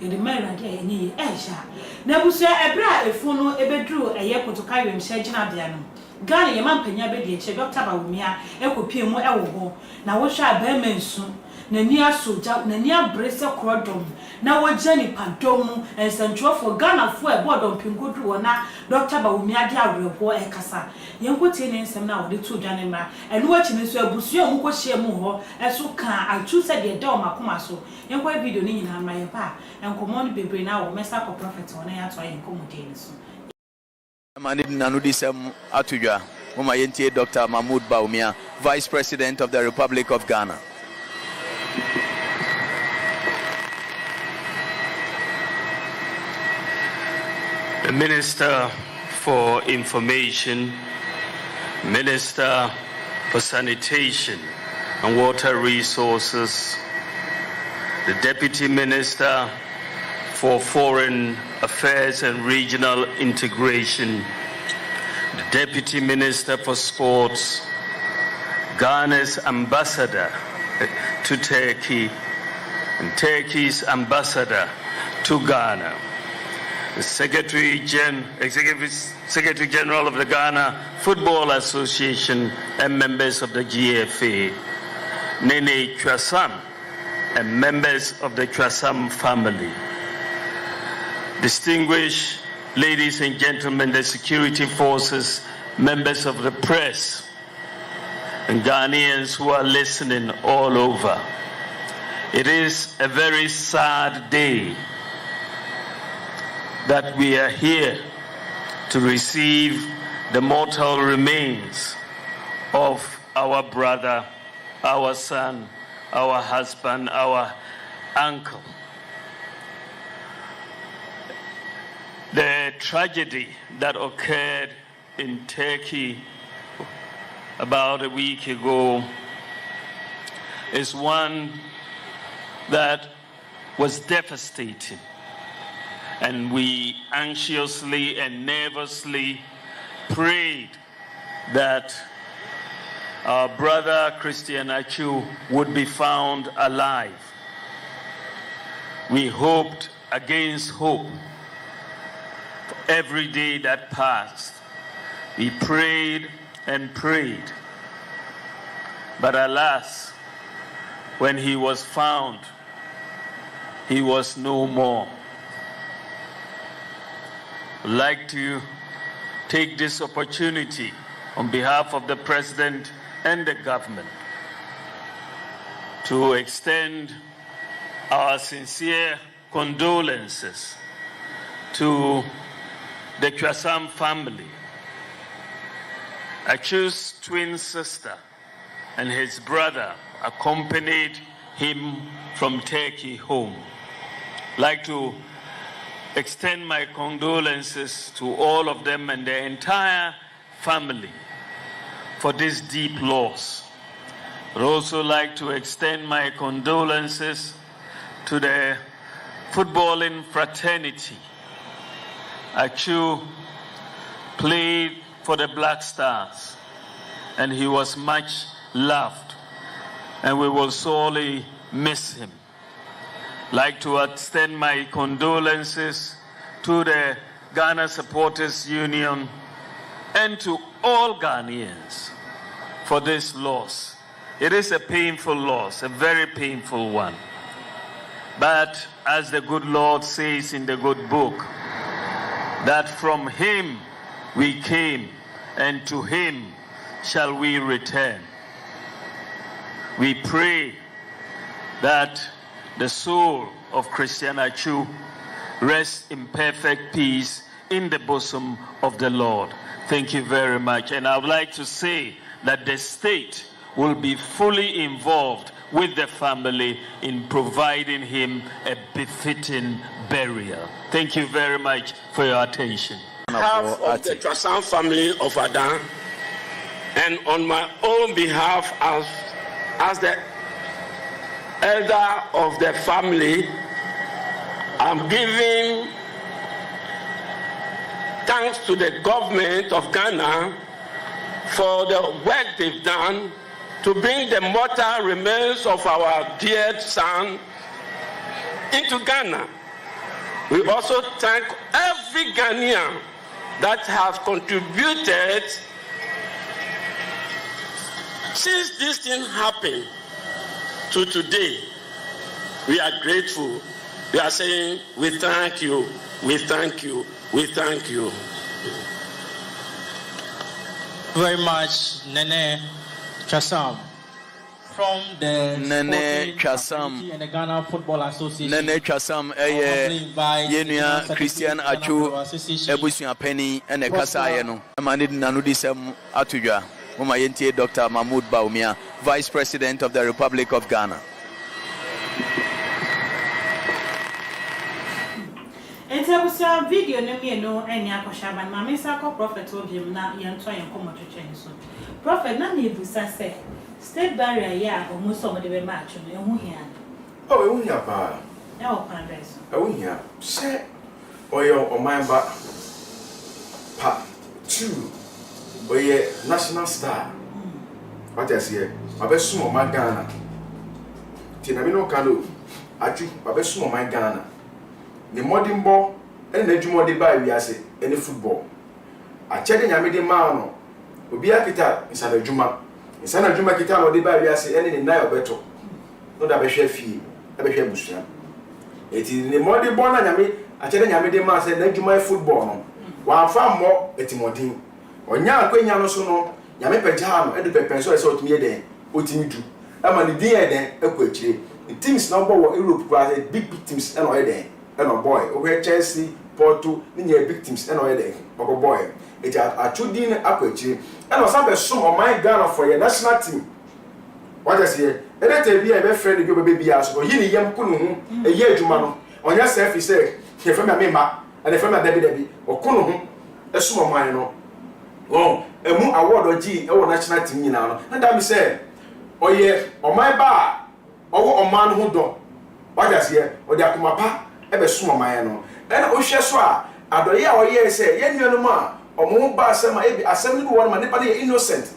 Speaker 2: ye de mera de ye ni e sha na busa ebra efu no ebedru eye kotoka yem sha gina bia no Ghana ye mampanya be de che Dr. Bawumia ekopie mu ewo ho na wo hwa ba mansu na ni asoja na ni abrese krodom na wo jani padom ensantwofo Ghana fo e bodom pingodu wona Dr. Bawumia de awreho e kasa ye nkotie ne nsem na wo de to dwane mra enu wachi ne so abusu mu ko hye mu ho eso kan Atsu se de da o makoma so ye nko video ni nyina mra ye pa enkomo no bebre na wo mesa ko prophet wona ya to ye nkomo de ni so
Speaker 7: Atujwa, Dr. Mahmoud Bawumia, Vice President of the Republic of Ghana.
Speaker 8: The Minister for Information, Minister for Sanitation and Water Resources, the Deputy Minister for Foreign Affairs and Regional Integration, the Deputy Minister for Sports, Ghana's ambassador to Turkey, and Turkey's ambassador to Ghana, the Executive Secretary General of the Ghana Football Association and members of the GFA, Nene Twasam, and members of the Twasam family, distinguished ladies and gentlemen, the security forces, members of the press, and Ghanaians who are listening all over. It is a very sad day that we are here to receive the mortal remains of our brother, our son, our husband, our uncle. The tragedy that occurred in Turkey about a week ago is one that was devastating, and we anxiously and nervously prayed that our brother Christian Atsu would be found alive. We hoped against hope. Every day that passed, we prayed and prayed. But alas, when he was found, he was no more. I'd like to take this opportunity on behalf of the President and the government to extend our sincere condolences to the Kwasam family. Atsu's twin sister and his brother accompanied him from Turkey home. I'd like to extend my condolences to all of them and their entire family for this deep loss. I'd also like to extend my condolences to the footballing fraternity. Atsu played for the Black Stars, and he was much loved, and we will sorely miss him. I'd like to extend my condolences to the Ghana Supporters Union and to all Ghanaians for this loss. It is a painful loss, a very painful one. But as the good Lord says in the good book, that from him we came, and to him shall we return. We pray that the soul of Christian Atsu rests in perfect peace in the bosom of the Lord. Thank you very much. And I would like to say that the state will be fully involved with the family in providing him a befitting burial. Thank you very much for your attention.
Speaker 9: On behalf of the Kwasam family of Adan, and on my own behalf as the elder of the family, I'm giving thanks to the government of Ghana for the work they've done to bring the mortal remains of our dear son into Ghana. We also thank every Ghanaian that has contributed since this thing happened to today. We are grateful. We are saying, we thank you, we thank you, we thank you.
Speaker 5: Very much, Nene Kwasam, from the
Speaker 7: Nene Kwasam
Speaker 5: and the Ghana Football Association.
Speaker 7: Nene Kwasam, Yenua Christian Atsu, Ebusua Penny, and the Kasayano. Amanid Nanudisem Atuja, Umayenti Dr. Mahmoud Baumia, Vice President of the Republic of Ghana.
Speaker 2: Entabusa video no me no enya akoshaban mama sako prophet obium na yento yenkomo twetwen so prophet na me busa se state barrier ya almost some de be match no ehu hia
Speaker 6: Oh, ehu hia pa
Speaker 2: e o pan res
Speaker 6: ehu hia se oyo omamba pa 2 oye national star what I say abesumo ma Ghana tina mi no kalo Atsu abesumo ma Ghana the modern ball and the jumo de ba wiase any football a chede nyame de ma no obi akita insana juma kita no de ba wiase any ne na obeto no da be hwe fie e be hwe busua eti ne modi bon na nyame akere nyame de ma say na adwuma football no wa fa mo etimodin onya akwanya no so no nyame pagya no e de pepen so e say otumi den otimi du ama ne din e den ekwa akire teams na bo Europe kwa big teams e no e den e no boy o Chelsea Porto ni nya big teams e no e den o boy eti atudin akwa akire e no sabe som o my Ghana for your national team what I say Erete bia be friend bi be bia so yi ni yam kunu hu eye adwuma no onya selfie say ye fam me ma and fam dabi okunu hu esumo man no oh emu award ogi e wo national team nyina no and that me say oye oman ba owo oman hu do what I say o de akoma pa e be sumo man no and o hwe so a adoye a oye say ye nuanu ma omo ba asema e bi asem ni wo ma nipa de innocent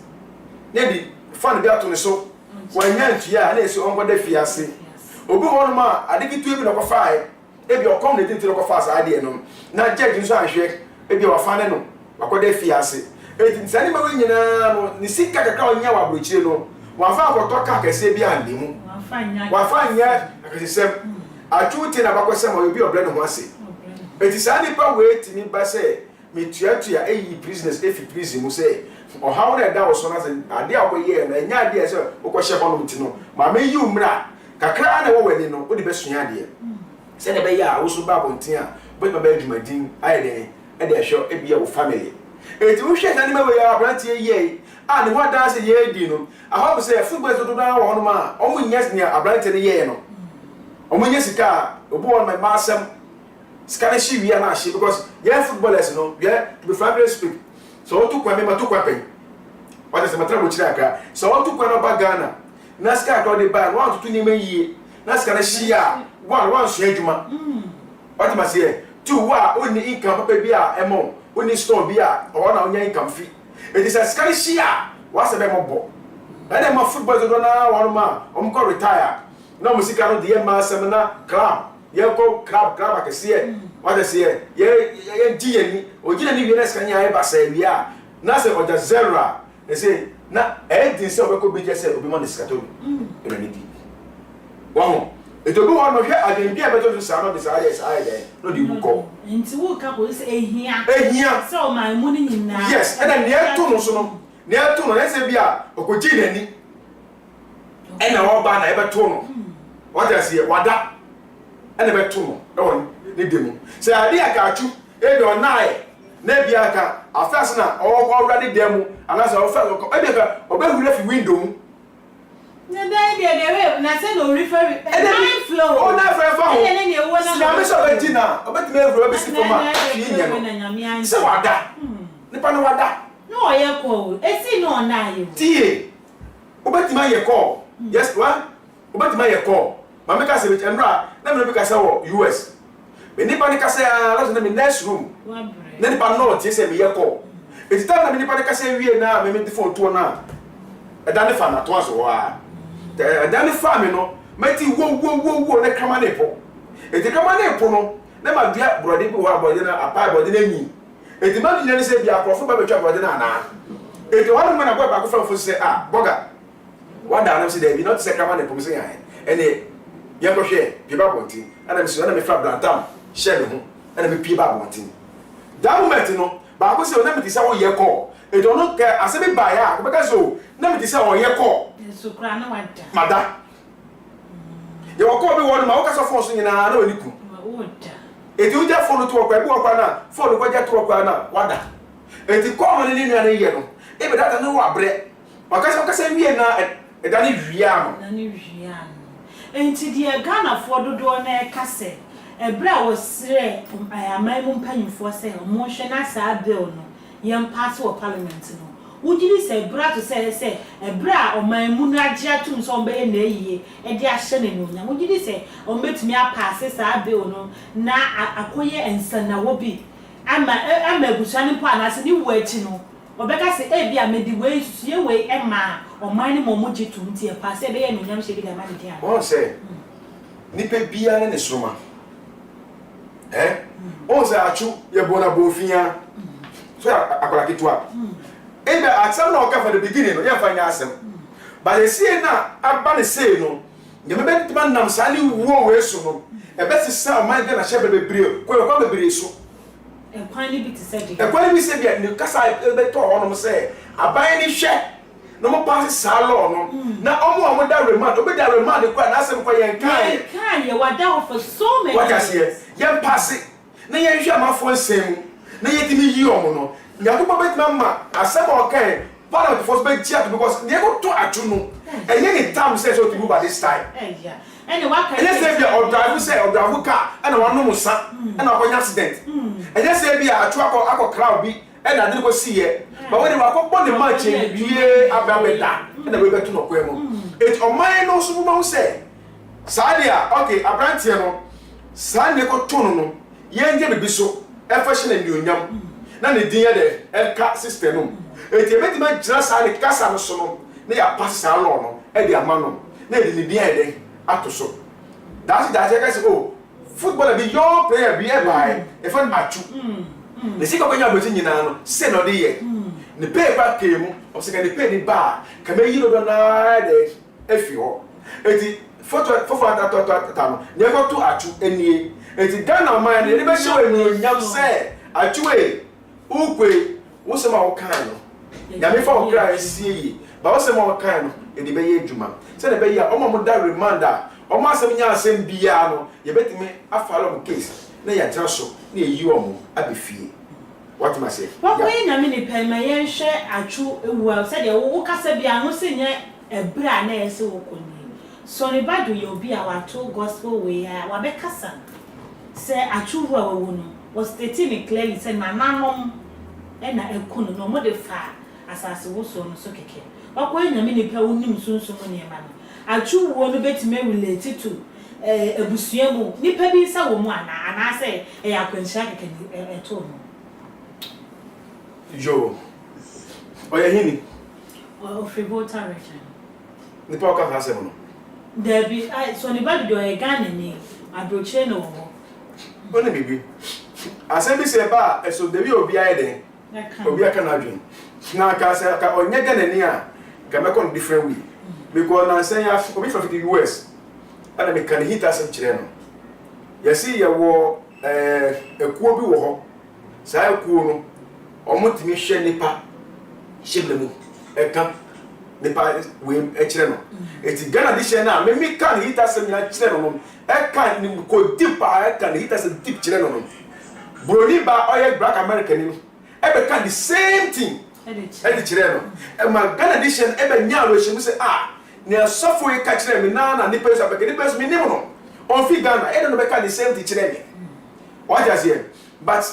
Speaker 6: ne bi fan bi ato ne so wanyantia na esi onko da fiase obi won ma adekitu ebi no kofae ebi okom ne tinti no kofa sa ade no na judge nso ahwe ebi wafane no wakoda fiase eti sani ma wenyina no ni sika kakra onya wa brochire no wafa akotoka kase bi ande mu wafanya akasem atuti na bakosem obi obre no ho ase eti sani pa wait ni ba se metuatua eyi business efi prison mu se o how na da wo so na se ade akoye na nya ade se okwohye ho no mti no ma me yi umra kakra na wo wani no wo de besua ade se na be ya wo so ba bontin a bo ma ba adwumadin ayede e de hwe e bia wo family eti wo hwe na ni ma we ya abrantie ye a ne ho da se ye di no a ho se football so do na wo no ma o mu nyas ni abrantie ne ye no o mu nyasika obo won my masem skane shi wi na shi because yeah footballers no yeah to be frankly speak so to kwa me ma to kwa pen what is matra bo chira aka so to kwa no ba Ghana na ska to de ba one to ni ma yie na skane shi a one so adwuma what ma say two wa oni income papa bi a emo oni store bi a o na onya income fee it is a skane shi a wa se be mo bo na ma football do na one ma ko retire na mo sika no de ma asem na club ye ko crab akese what they say ye GN ogina ni bi na skanya e ba sa bia na se oja zero they say na e din se obeko bi je se obi mo niskato e ni di wa ho e to bi won no hwe aden bia beto sa no de sa de no di wuko
Speaker 2: nti wo ka ko se ehia
Speaker 6: se
Speaker 2: o man mu ni nyina
Speaker 6: yes e na ne to no so no ne to no na se bia okoji nani e na wo ba na e beto no what they say wada ene beto no don ni demu se ade aka achu e do nai na bia aka afase na o already demu ana se o fa ko e bia oba hura fi window mu
Speaker 2: na dai de we na se no refer nine flow
Speaker 6: o na fa fa
Speaker 2: e ne ne wo na
Speaker 6: na me so be tina obeti me hura be si foma fi nya no se wada nipa no wada
Speaker 2: no ye ko e si no na ye
Speaker 6: tie obeti ma ye ko yes one obeti ma ye ko ma me ka se be emra na me be ka se wo US me nipa ni kase a la so na me next room na nipa no tie se me ye ko eti ta na me nipa ni kase wie na me me phone to na e da ne fa na to aso wa e da ne fa me no meti wo na kama ne po eti kama ne po no na ma bia brode bi wa bode na apa bode na nyi eti ma bi ne se bia krofo ba betwa bode na na eti wa no na ba ko fa fo se ah boga wa da na se da bi not se kama ne po se yan ene ye ko hwe bi ba bonti ana me so na me fa brantam share ho ana me pie ba bonti that moment no ba ko se o na me ti sa wo ye ko e do no ke asebe ba ya ko be ka so na me ti sa wo ye ko
Speaker 2: so kra na wada
Speaker 6: mada ye wo ko bi wo no ma wo ka so fon so nyina na wani ku
Speaker 2: wada
Speaker 6: e ti uja fon to ko e bi wo kwa na fon ko ja to ko na wada e ti ko mo ni nua na ye no e be data no wa bre wa ka se wie na e da ni wia no
Speaker 2: na ni wia enti die Ghana fo dodo na e kase ebra wo sre amaimu mpanyimfo se mo hwe na sa bill no yem pass wo parliament no wujiri se ebra to se ebra omaimu na agya tum so mbe na eyiye e de ahye na nyonya wujiri se o metumi apass sa bill no na akoye ensana wo bi ama egusa ni po anase ni wo achi no obeka se e bia medi we suye we e ma oman ni mo jitum tie pass e be ye nyonya hye bi ga ma de dia
Speaker 6: o se nipa bia na ne soma on se achu ye bona bofia so akola kitwa ebe atsam na oka for the beginning no ye fa nya asem but the say na aba ne say no ye me be nam sani wo we so no e be sisa o man Ghana shebe bebre ko bebre so
Speaker 2: e kwan ni bi ti se di
Speaker 6: e kwan bi se bia ni kasa be to honom se aban ni hwe no mo pass salo no na omo da remand obi da remand ko na asem ko yen kan
Speaker 2: ye wada for so many
Speaker 6: what I say yen pass na yen hwe amafo nsem na yetimi yi omo no nyakopo betima ma asem o kan part of the first big chat because they go to Atsu no and any time say so to move by this time
Speaker 2: yeah and what can
Speaker 6: let's say or drive car and one no musa and a accident and let's say be Atsu akọ crowd bi and I didn't go see here but when they were go the match be ababeda and we better no kwemo it o man no so mo say sadia okay abrantie no sa ne ko tonu no ye nje bibi so e fashion and onyam na ne din ye de elka system no eti ebeti ma jira sa ne kasa no so no ne ya pass sa law no e di ama no na e di ne din e de ato so that's I say oh football be your player be e by e fa Atsu ne sika kwanya boti nyina no se no de ye ne paper kemu o se ka ne pay ni ba ka me yiro do na de efi ho eti foto ata no ne go to Atsu enie eti Ghana man ne be show enu nyam se Atsu e ukwe wo se ma wo kan no ya me fa wo kra sie yi ba wo se ma wo kan no e de be ye adwuma se ne be ya o ma mo da reminder o ma asem nya asem bia no ye betime afalo mo case na ya tra so na eyi o mo abefie what ma say
Speaker 2: what we na me ni pe ma ye hwe Atsu ewu se de wo kasa bia no se nye ebra na ese wo koni Sonnie Badu ye obi a wato gospel we a wa be kasa se Atsu ru a wo no was stating clearly say mananom ena ekunu no mo de fa asase wo so no so keke wakwa nya me ni pa wonim sunsun mo ne ma no Atsu wo no betime relate to ebusua mu ni pa bi sa wo mu ana say yakwanhia keke eto no
Speaker 6: yo oya hini
Speaker 2: o fribota region
Speaker 6: ni pa ka fase mo no
Speaker 2: there be Sonnie Badu do e Ghana ni abroche no wo
Speaker 6: oni bibi asembi se ba eso debi obi aye obi aka na dwen na ka se ka onye Ghana ni a ka me kon different way because na say ya obi from the US ana me kan hit asem kire no yesi ye wo ekuo bi wo ho sa ekuo no omotimi hwe nipa hyeblemu eka nipa we kire no eti Ghana di hye na me mi kan hit asem ya kire no eka ni ko deep eka ni hit asem deep kire no broni ba oye black American no ebe kan the same thing edi kire no e ma Ghana di hye ebe nya ro hye mu se ne asofo e ka kire me na nipa so abeke nipa so me nim no on fi Ghana e no be kan the same thing kire me what just here but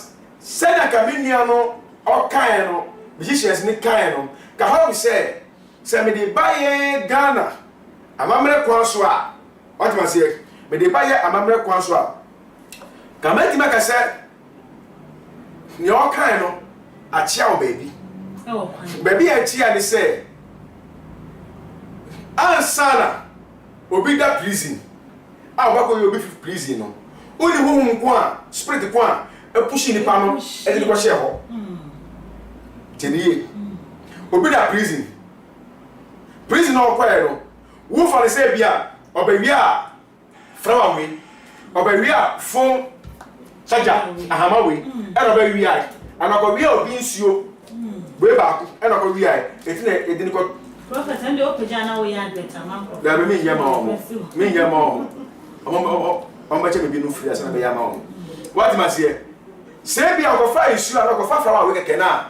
Speaker 6: said that kamenia no o kan no musicians ni kan no ka how we say me dey buy Ghana amamre kwa so a what you say me dey buy amamre kwa so a kamati maka say ni o kan no achia o baby baby achia ni say ansana obi da prison obako yo obi prison no oni wo nko a spirit ko a e push ni pa no e de ko share ho teniye obi da prison no ko e no wo fa say bia obawi a flower we obawi a phone charger ahama we e no obawi a anakowi obi nsuo we ba e no ko wi a e de ni ko
Speaker 2: prophet and opeja na we ya better man prophet
Speaker 6: da me nyama o omo che me bi no free asa na be yama o what ma say bia ko fa isu na ko fa flower we keke na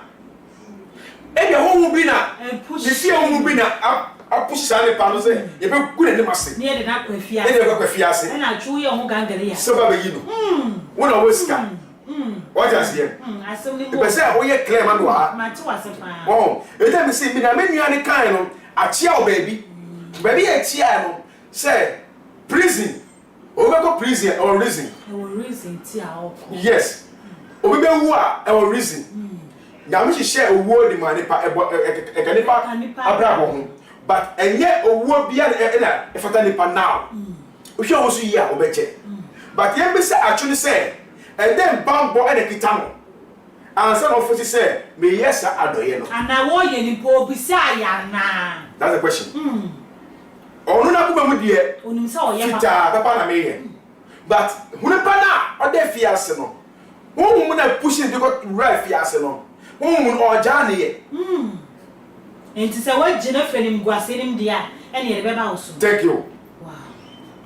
Speaker 6: e de ho bi na ni fie ho bi na a push sa ne pa no say ye be ku ne mase
Speaker 2: ne de na kwa fiase na Atsu ye ho gangare ya
Speaker 6: so ba be yi no wona we sika what just here
Speaker 2: asemi mo
Speaker 6: be say ho ye clear man wa
Speaker 2: ma ti wase pa
Speaker 6: oh e tell me say mi na me nua ne kan no achia o baby e chia no say prison o go prison or reason
Speaker 2: ti a o
Speaker 6: yes obi be wu a e o reason ya me share owo di ma nipa e ka nipa abrabo ho but enye owo bia na e fata nipa now o hwe wo so yi a o be che but ye be say actually say and then bambo e de kitamo and son of us say me yes adoye no
Speaker 2: ana wo ye ni po bi say ya na
Speaker 6: that's the question onu na kuba mu de
Speaker 2: onim say o ye
Speaker 6: papa na me ye but hunepana or de fiase no won na pushing because right fiase no won or jani
Speaker 2: enti se wa gina fenim guase nim dia ene ye beba oso
Speaker 6: thank you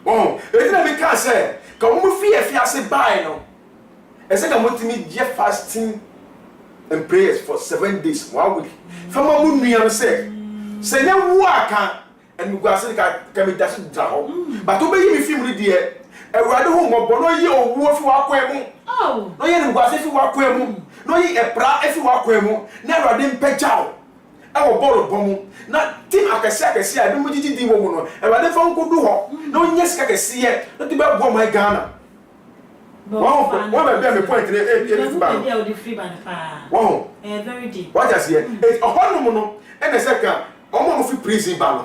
Speaker 6: wow eti na me ka say ka mo fiase buy no ese ka mo timi je fasting and prayers for 7 days 1 week fama mu nua say say na wo aka and guase ka me dash dra ho but obeyi me film ni de Ewurade ho mo no yi owu fi wa kwa mu no ye nguase fi wa kwa mu no yi epra fi wa kwa mu na Ewurade mpagyaw e wo bolo bomu na team akese a dum gigi di wo mu no Ewurade fa nkodu ho na onye sika kese ye no ti be bo my Ghana wow be me point ni e ba
Speaker 2: dia o di free ban pa
Speaker 6: wow
Speaker 2: very deep
Speaker 6: what just here e ohonum no e na seka omo mo fi prison ba no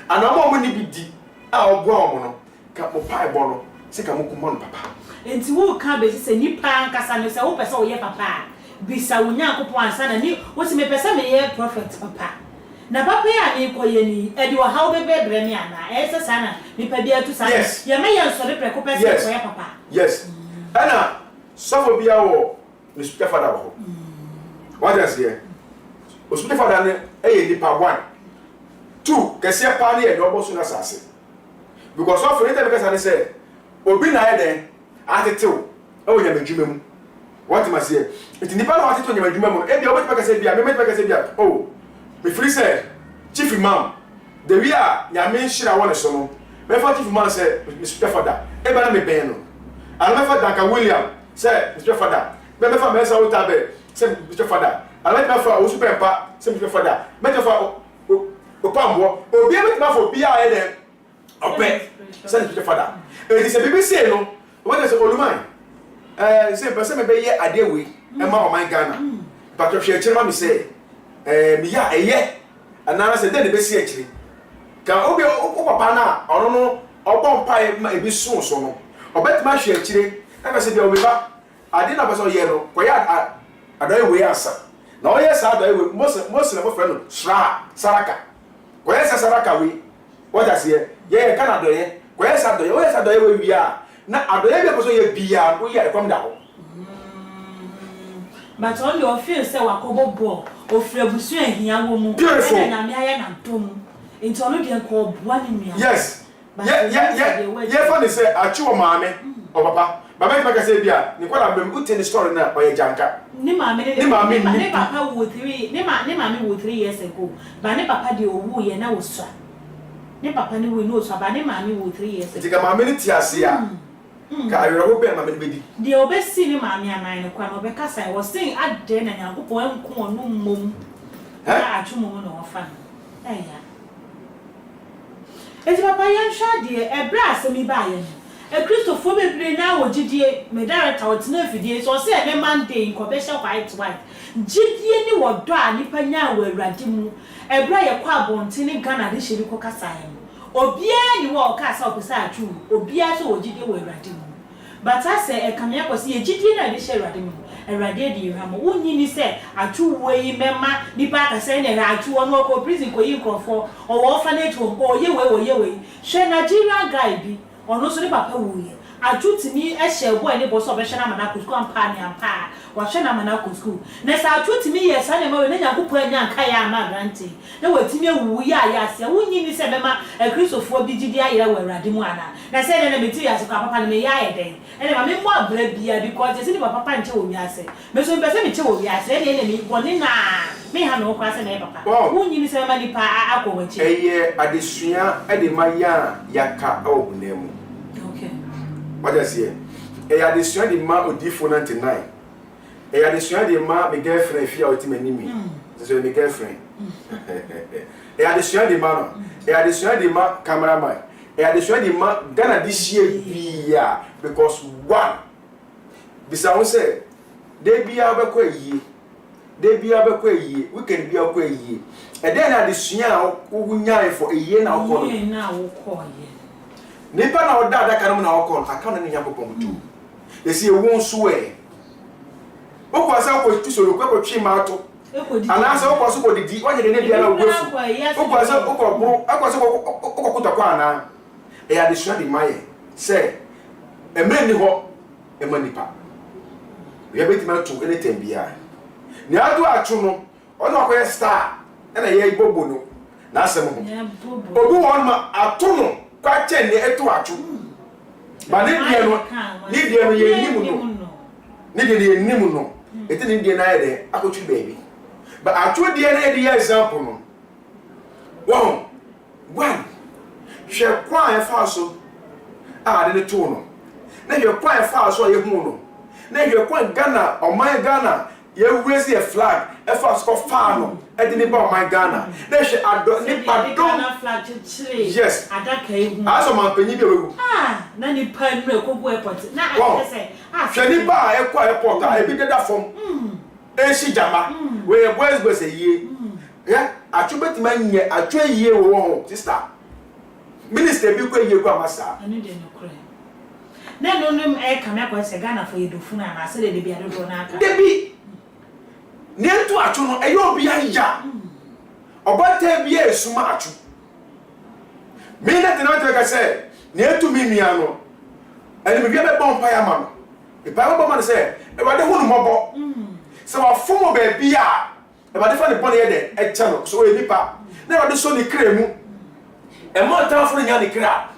Speaker 6: ana omo mo ni bi di a obo omo no ka mo pai bo no sika mo kuma no papa
Speaker 2: enti wo ka be se nipa nkasa no se wo pese wo ye papa bisa wo nyankopon ansa na ni wo se me pese me ye prophet papa na papa ya ni koye ni e di wo ha wo be bre mi ana e se sana nipa bia tu sana ye me ye so de preko pese ko ye papa
Speaker 6: yes ana sofo bia wo ni speaker father wo what does here o speaker father ne e ye nipa 1 2 kese pa ne e do bo so na sase because of it because I say obi na eden atetew e wo nyamedwuma mu what am I say it nipa na atetew nyamedwuma mu e bia obi peka say bia me peka say bia oh me free say chief imam the we are nyame nhira wona so no me fa chief imam say Mr. Father e ba na me ben no and me fa Danka William say Mr. Father me fa me say Otabe say Mr. Father and me fa o super pa say Mr. Father me fa o pambo obi e me fa bia eden ope say Mr. Father it is a BBC no what is Oluman say person me be ye ade we e ma o man Ghana but you share chema me say me ya eye anana say dey be see akiri ka obi o papa na ono no obon pai ma e bi so so no obetima hwe akiri e be say be obi ba ade na person ye no ko ya adai we asa na o ye sa adai we most na mo friend no saraka ko ye saraka we what does here ye Canada ye ko ye sa do ye we wi a na adoye be person ye bia o ye ekom da ho
Speaker 2: but on your feel say wakobo bo ofre busu ehia wo mu na nyame aye na dom enti ono de ko boa ni mia
Speaker 6: yes ye for the say Atsu o maame o papa baba me ka say bia ni kwala bem uti ni story na o ye janka
Speaker 2: ni maame ni papa wo 3 ni maame wo 3 years ago ba ni papa de owu ye na wo swa ni papa ni we no swa ba ni maame wo 3 years ago
Speaker 6: enti ka maame ni ti ase a ka ayoro ho be maame ni bedi
Speaker 2: de obesi ni maame anan ne kwa no be kasa wo sin ade na nyankopon anku onu mmom na Atsu mom no ofa no eya enti papa yan hwa de ebra asemi ba ye e Christopher bebre na wo gidie me director otina fidie so se e Monday ko be hye white gidie ni wo do a nipa nya wo awrade mu ebra ye kwa bonte ni Ghana de hye ko kasa ye obia ni wo ka sa opesa Atsu obia so wo gidie wo awrade mu but I say e kamia ko se ye gidie na de hye awrade mu awrade de hwa mo wonyi ni se Atsu wo yi mema nipa ka se ne Atsu ono ko prison ko yi krofo o wo orphanage home o ye we hwe Nigeria guy bi ono so ne papa wo ye Atsu timi e hye boy ne bo so be hwe na manako school ampa ni ampa wa hwe na manako school na sa Atsu timi ye sa ne ma we ne nyankopon anya nka ya ma grante na watimi ewu ya ase wonyi ni se be ma Christopher bi gidi ayira wo awrade mu ana na se ne na meti ya so papa ne me ya ye den ene ma me mo abra bia because se ni papa nche wo wi ase me so be se me che wo wi ase ne me boni na me ha no kwa se na papa wonyi ni se ma ni pa akọwachi
Speaker 6: eye adesua e de ma ya yaka obunemu
Speaker 2: okay
Speaker 6: what does here eye adesua de ma odifo 99 eye adesua de ma me girlfriend fia otimanimi so me girlfriend eye adesua de ma no eye adesua de ma cameraman eye adesua de ma Ghana this year bia because one bisa won say de bia be kwa yi de bia be kwa yi weekend bia kwa yi e den adesua wo nyae for eye na wo
Speaker 2: ko
Speaker 6: nipa na oda ada kan mu na wo aka na nya popom tu esi ewu nso e okwa asa ko tusoro ko twi ma to ana asa okwa so ko didi wanye de ne bia na gwefu okwa asa okwa bro akwa so ko kuta kwa na e adesua de maye say a man ni ho e manipa we beti ma to anytime bia ni adu achu no ono akoye star na ye bobo no na asem ho obi won ma ato no kwa che ne eto achu ba ne die no ye nimu no ne die ye nimu no eti ne die na ye de akochu baby but achu die na ye de example no one she kwa e fa so a de to no na ye kwa e fa so ye hu no na ye kwa Ghana o my Ghana ye raise a flag e fa so fa no e de ne ba o my Ghana na she ado ni padon
Speaker 2: flag chire
Speaker 6: yes
Speaker 2: adaka ehu
Speaker 6: aso man panyi be wu
Speaker 2: na ni pan no ekobu airport na I say
Speaker 6: hwe ni ba e kwa airport a e bi deda fom e si jama we boys ye yeah atubeti man ye atwa ye wo sister minister bi kwa ye kwa masa
Speaker 2: ani de no kure na no nim e kam akwa se Ghana for yedofu na na se de bi adodo na aka
Speaker 6: de bi ne ntu atu no e yo bi ya obata bi e suma atu me na te na te ka se ne etu mi nua no ani me bi be bon pa ya ma no e pa bo ma se e ba de hu no mobo se wa fumo be bi a e ba de fa ne bon ye de e cha no so e nipa na ba de so ni kra mu e mo ta fo nya ni kra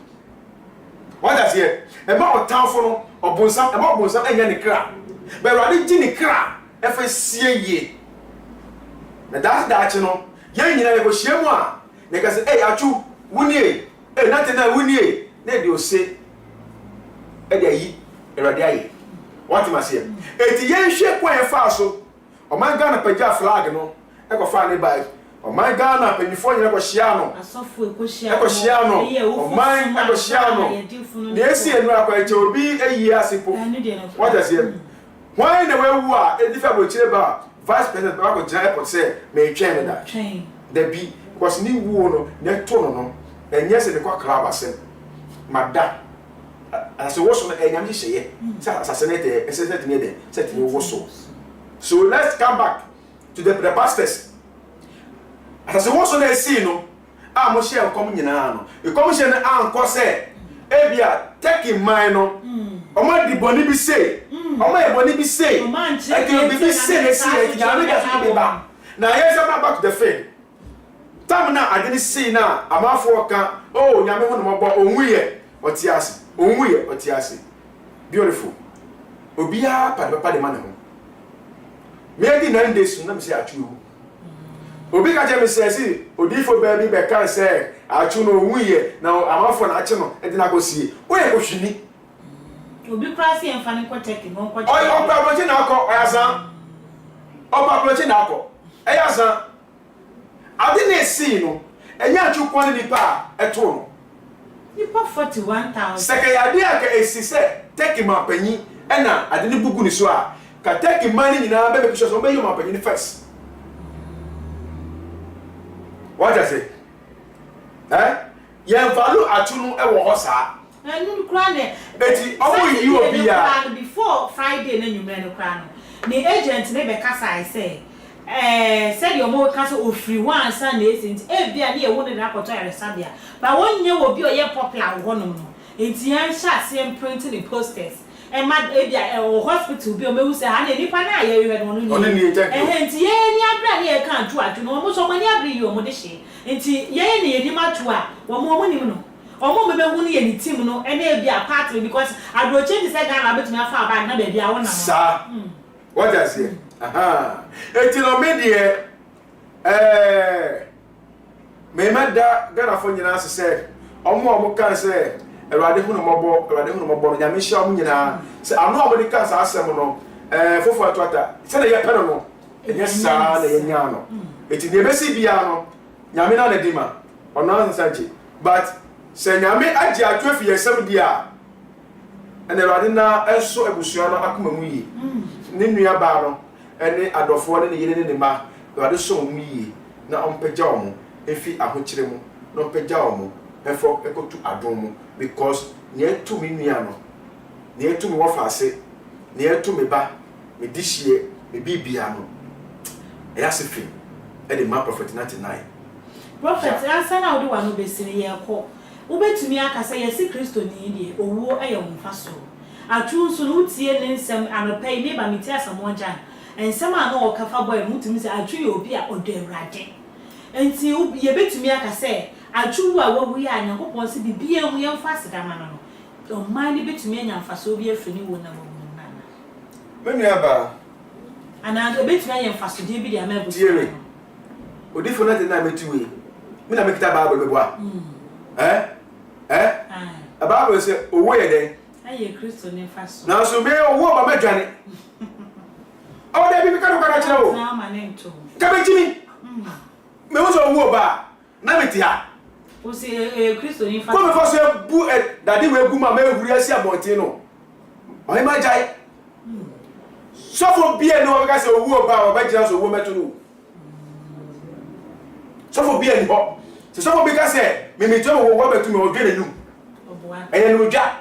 Speaker 6: what does here e ba o ta fo no obonsam e ba obonsam enya ni kra be ra de ji ni kra e fa sie ye na da chi no ye nyina le ko hie mu a ne ka se achu wuni na te na wuni na de o se e de yi e ra de ayi what you must hear eti ye hwe kwa e fa so o man Ghana pagya flag no e ko fa ne bai o man Ghana panifo nyina ko hia no
Speaker 2: asofo e ko
Speaker 6: hia no o man e ko hia no ne esi enu akwa eche obi eyi asipo what you hear why na we wu a e difa bo chire ba vice president ba ko jai airport say me twen me da da bi because ni wu no ne to no enye se ne kwa club asem mada as a wash enyam hye assassinate assassinate me there set me woso so let's come back to the pastors as a wash na see no a mo share kom nyina no e kom share na anko say ebia take in mind no o ma di boni bi say o ma e boni bi say e ke bi say na see e nya no ga be ba na yes back to the faith tam na adini see na amafo ka oh nyame ho no mo bo onwuye otiase onwuye otiase beautiful obia papa de man ho me di 9 days na me say achu obi ka je me say si odifo baby be kan say achu no onwuye na amafo na ache no e di na go sie wo ye ko hwini
Speaker 2: obi krasi enfa ne ko take no ko
Speaker 6: o pa na akọ ayasan o pa na akọ ayasan ade na esi no enya achu kwani nipa eto no
Speaker 2: nipa 41,000
Speaker 6: sekayade aka esi se take ma panyi ena ade ne bugu ni so a ka take money nyina be be so be yo ma panyi first what I say ye value achu no e wo ho sa
Speaker 2: anu kra ne
Speaker 6: eti omo yi obi ya
Speaker 2: before Friday na nyumre no kra no ni agent ne be kasa I say said your more castle of free one Sunday since every idea wanted to akoto ya Sabia but one year will be a popular one no entian sha same printing the posters and mad ebia hospital bi o me say ha na nipa na ya we no no enti ye ni abra na e kan to atu no mo so mani abri yo mo de hye enti ye ni ni matu a wo mo nim no omo me be hu ni ye ni team no e na ebia part because adro change say Ghana betumi afa bag na be bia wona
Speaker 6: sa what I say aha etino medie me mada Ghana fo nyina se omo kan se Erade hu no mobo nya me hia omo nyina se ano omo de kan sa asem no fofo atwata se na ye pere no enye sa na ye nya no eti ne be si bia no nya me na na di ma ono ansanche but se nya me agi atwafi yesem dia ene erade na enso ebusua no akoma mu yi ne nua ba no ene adofo ne yene ne ma erade so mu yi na ompagya omo efi ahokyere mu na ompagya omo efo ekotu adom mu because ne to me nua no ne to me wofase ne to me ba me dihie me bibia no e asefi e de ma prophet 99
Speaker 2: prophet answer na odi wa no besiri ye ko ubetumi akasa ye si Kristo ni die owo eye wonfa so Atsu so no tie ne nsem anopai ne ba metia samonja ensem a no okafa boy mutumi se atsu ye obi a odo Awurade enti ye betumi aka se atsu a wawu ya Nyankopon se bibia hu ye mfa sedama no o man ne betumi anya mfaso bi afini wo na wo nana
Speaker 6: menu aba
Speaker 2: ana betumi anya mfaso de bi dia ma bu
Speaker 6: tiere odifo na tena metuwe mi na mekita Bible bebo a Bible say owo ye den
Speaker 2: aye Kristo ne faso
Speaker 6: na so me owo ba madwane o de bi ka no kana kire wo
Speaker 2: na ma ne nto
Speaker 6: ka be jimi me wo so owo ba na metia
Speaker 2: o se Kristo ne faso
Speaker 6: ko me faso bu dadi we gu ma me huri asi abontin no o he ma jai so for bia no ka se owo ba o ba jira so owo meto no so for bia ni ho so for bi ka se me meto wo wo betu me o dwe nenum
Speaker 2: oboa
Speaker 6: eye no dwa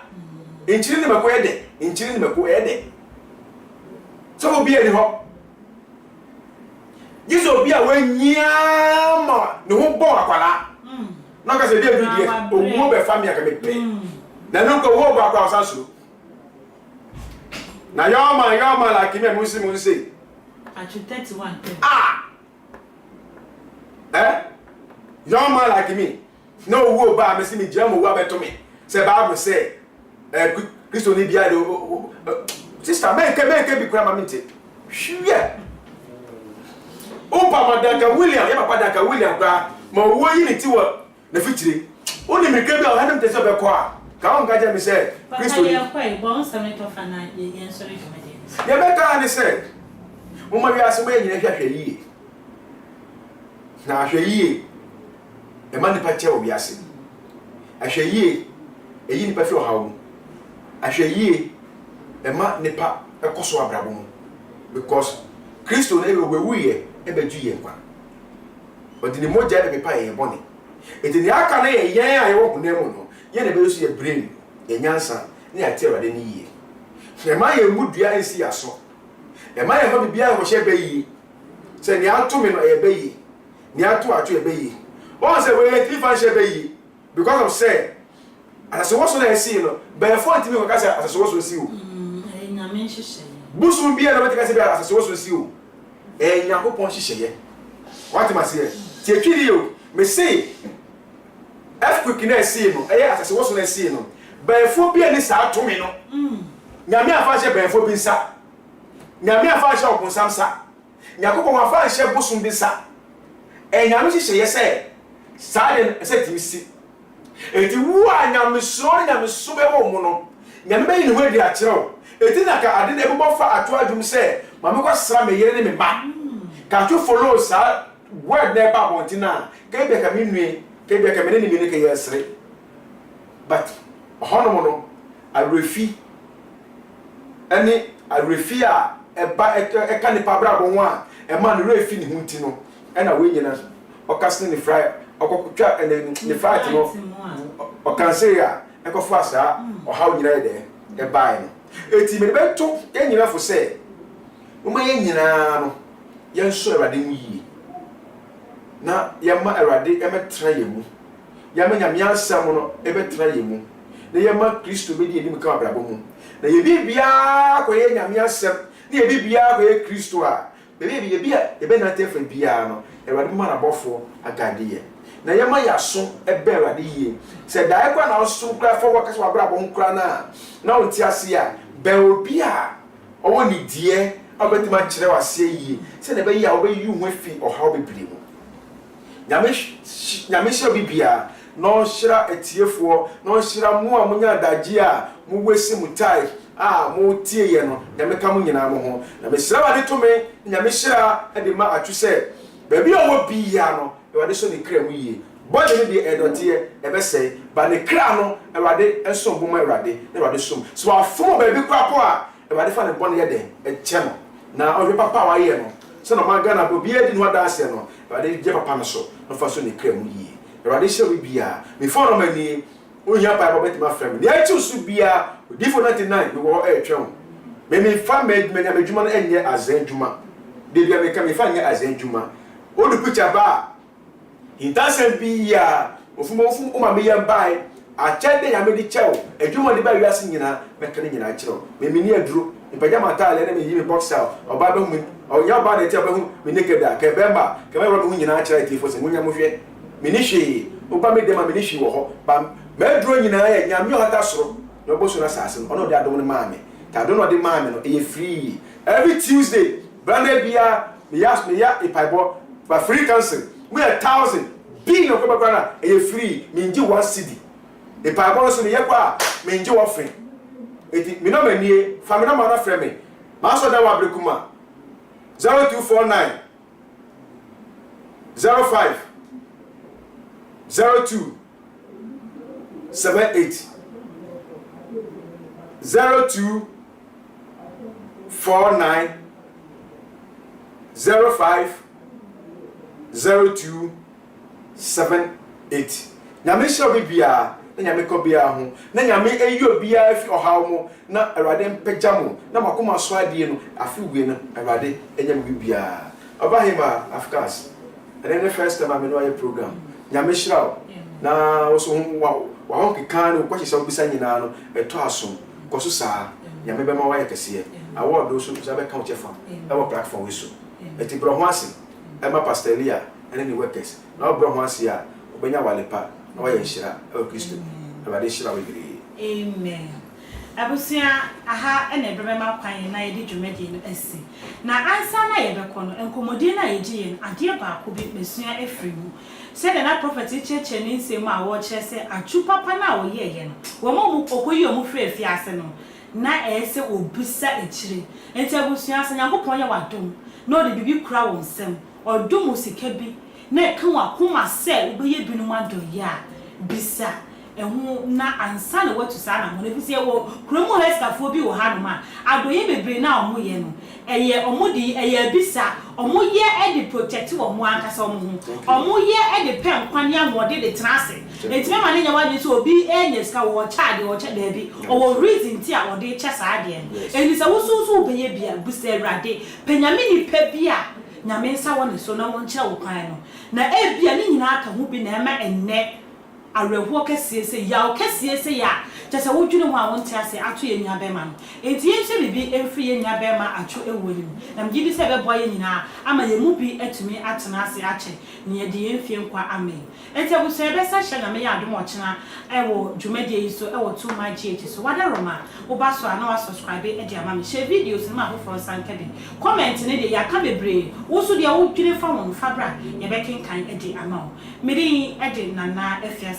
Speaker 6: enchiri ni mako ede enchiri ni mako ede so for bia ni ho yiso bia we nyiama ne ho bo akwala na ka se dia bi dia owo be family aka me pe na no ko wo bo akwa osaso na yoma la kimi musi
Speaker 2: Atsu 31
Speaker 6: yoma la kimi no wo ba me si mi jam wo abeto me se Bible say Kristo ni bia do sister make bi kura maminte hwie Opa madaka William ya papa daka William kwa ma wo yi ni ti wo na fitire oni me ke bia o hanam te se be kwa ka on gaja mi say Kristo ni
Speaker 2: kwa bon sameto fana ye sori jumade
Speaker 6: ya be ka ni say mo ma wi ase mo nyina hwehwe yi na hwehwe yi e ma ni pa che o wi ase ahwe yi eyi ni pa fi o hawo ahwe yi e ma ni pa ekoso abrabo mu because Kristo na e we wuye e be juye kwa odini moja e be pa ye boni etini aka na ye yen aye wo kunemu no ye na be so ye brain ye nyansa na ya tie wade ni yie e ma ye mudua ensi aso e ma ye ho bibia ho hye be yi se ni ato me no ye be yi ni ato ato ye be yi won se we three fan hye be yi because of say as wo so na esi no be font mi ko ka se as wo so si o
Speaker 2: na men hye
Speaker 6: busu bia na betika se be as wo so si o Nyankopon hye ye what ma se tie twiri yo me say Afric na esi no as wo so na esi no benfo bia ni sa to me no nyame afa hye benfo bi nsa nyame afa hye obonsam sa Nyankopon afa hye busum bi sa nyame hye ye se sa de se ti si eti wu anyame so be wo mu no nyame be ni ho di a kire o eti na ka ade na ebo fa ato adwum se mame kwa sra me yere ne me ba ka to follow sa word na ba bontina ka be ka minue ka be ka menene mi ne ka yesre but hono no arefi ani arefi a eba eka ne pabra bo ho a e ma no refi ni hunti no e na we nyina okasne ni fry okokotwa ne fry no okanse ya e ko fa sa o hawo nyina de e bai no eti me be to ye nyina fo se o ma ye nyina no ye nso Awurade mu yi na ye ma Awurade e metra ye mu ya ma nyame asam no e betra ye mu na ye ma Kristo be di enim ka abrabo mu na ye bibia ko ye nyame asam na ye bibia ko ye Kristo a be bibia ye be na tefa bia no Awurade ma na bofo agade ye na ye ma yaso e be Awurade yi se dai kwa na so kra fo wo kasa abrabo hu kra na onti ase a be obi a owo ni die abetima kire wase yi se na be yi a wo be yi hu afi o ha obebiri mu nyame hye bibia no hira etiefo no hira mu a munya daji a mu wesi mutai a mu tie ye no nyame ka mu nyina mo ho na me hira wade to me nyame hira e de ma atwu se ba bi owo bia no e wade so ne kra mu yi body ne de edotie e be sei ba ne kra no e wade enso bo ma e wade som so afo ba bi kwa po a e wade fa ne bone ye de e che no na o papa wa ye no se no ma Ghana bo bi edi no da ase no wade je papa no so no fa so ne kra mu yi Awurade hye bibia me fo no mani ohia pa ba betima frame ne achi su bia odifo 99 me wo e twem me fa me adwuma no enye azanjuma de bia me ka me fa nye azanjuma o du picture ba intasem bia ofum ma me yam bai a check the Yamedi Chow, a Juma de Bayasin, Mecanic in Achro, Mimini Drew, in Pajama Tile, enemy in box out, or Babum, or Yaba, the Taboo, Minikada, Kabemba, Camera Moon in Achai for Samunia Mufia, Minishi, Upami de Minishi, Bam, Medro in I, Yamio Tasso, no Bosun assassin, or no, they don't mammy. I don't know the man, a free. Every Tuesday, Branded Bia, me ask me, ya, if I bought, but free council, we 1,000 billion of Coca-Cola, a free, mean you 1 city. If I bought some Yapa, mean you offering. It me no many, family man of me. Master Dawa Brekuma 0249 05 02 78 02 49 05 02 78. Nyame sho bibia na nyame ko bia ho na nyame eyo bia afi ohaw mo na awade mpagya mo na makoma so ade no afi wie no awade enyam bibia obahima afkas and then the first time I know your program nyame shiraw na wo wa ho keka no kwachi so bisa nyina no eto aso koso saa nyame bema wa yakese award do so be count chefa our platform we so eti bro ho ase ema pastelia and the workers na bro ho ase a obenya walepa na wa yeshira o Kristo abade shira we gire
Speaker 2: amen abusia aha ene bema kwan na yedi dwumadi no asi na ansa na yebekọ no enkomodi na yegiye ade ba ko bi besua efrimu said that prophet church ni nsem a wo kire se Atsu papa na wo yeye no wo mo okoyi o mo frɛ fiase no na ese obisa echire enti abusua asa Nyankopon ye wadom na odi bibi kura wo nsem odom sika bi na ka wa koma se obeye binum adoya bisa ehu na ansa na watu sa na ho na fisi wo kromo hestafo bi wo ha no ma adoye bebre na omo ye no eye omodi eye bisa omo ye e de protect wo mo ankasa omo ho omo ye e de pen kwane amode de trase enti me ma ne nya wa so obi enye ska wo charge wo cha da bi o reason ti a ode cha sa de eni sa wo so be ye bia bisa Awurade penyame ni pe bia nyame nsa wo ne so na won cha wo kwan no na e bia ni nyina aka ho bi na ema enne arewo kese se ya o kese se ya tese wo dwene ho a won tia se Atsu ye nya bema no enti ye hye bibi emfi ye nya bema Atsu ewoli na mgidi se bebo ye nyina ama ye mu bi atumi atena ase ache ne ye de ye mfie nkwa amen enti abuso ebe sa hye na me ya adom ochena ewo dwumadi yi so ewo too much GH so wada roma wo ba so ana wa subscribe e de ama me share videos ma afoforo sanka de comment ne de ya ka bebre wo so de wo dwene fa won fabra ye be kenkan e de ama wo me de e de nana efia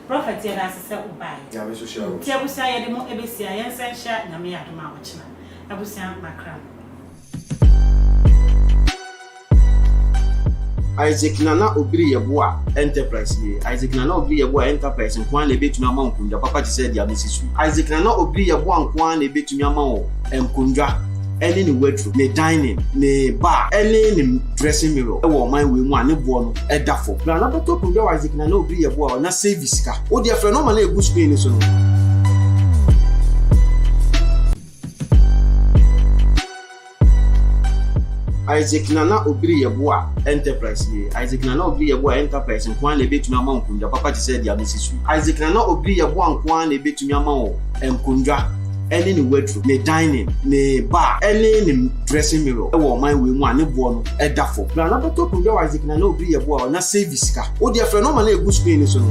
Speaker 2: prophet ya asese ubai
Speaker 6: ya we so share
Speaker 2: ti abusia ye de mo ebesia ye nsensha na me ya do ma ochena abusia makra
Speaker 1: Isaac Nana Obiri Yeboa Enterprise ye Isaac Nana Obiri Yeboa Enterprise nkwan na ebetumi ama nkundwa papa ti said ya mesisu Isaac Nana Obiri Yeboa nkwan na ebetumi ama wo nkundwa ene ni wardrobe ne dining ne bar ene ni dressing mirror e wo man we mu ane bo no e dafo na na beto kundwa wa Isaac Nana Obiri Yeboa na service ka o dia frɛ no ma na egu screen so no Isaac Nana Obiri Yeboa Enterprise ye Isaac Nana Obiri Yeboa Enterprise nkwan na ebetumi ama nkundwa papa ti said ya mesisu Isaac Nana Obiri Yeboa nkwan na ebetumi ama wo nkundwa ene ni wardrobe ne dining ne bar ene ni dressing mirror e wo man we mu ane bo no e dafo na na beto kundwa wa Isaac Nana Obiri Yeboa na service ka o dia frɛ no ma na egu screen so no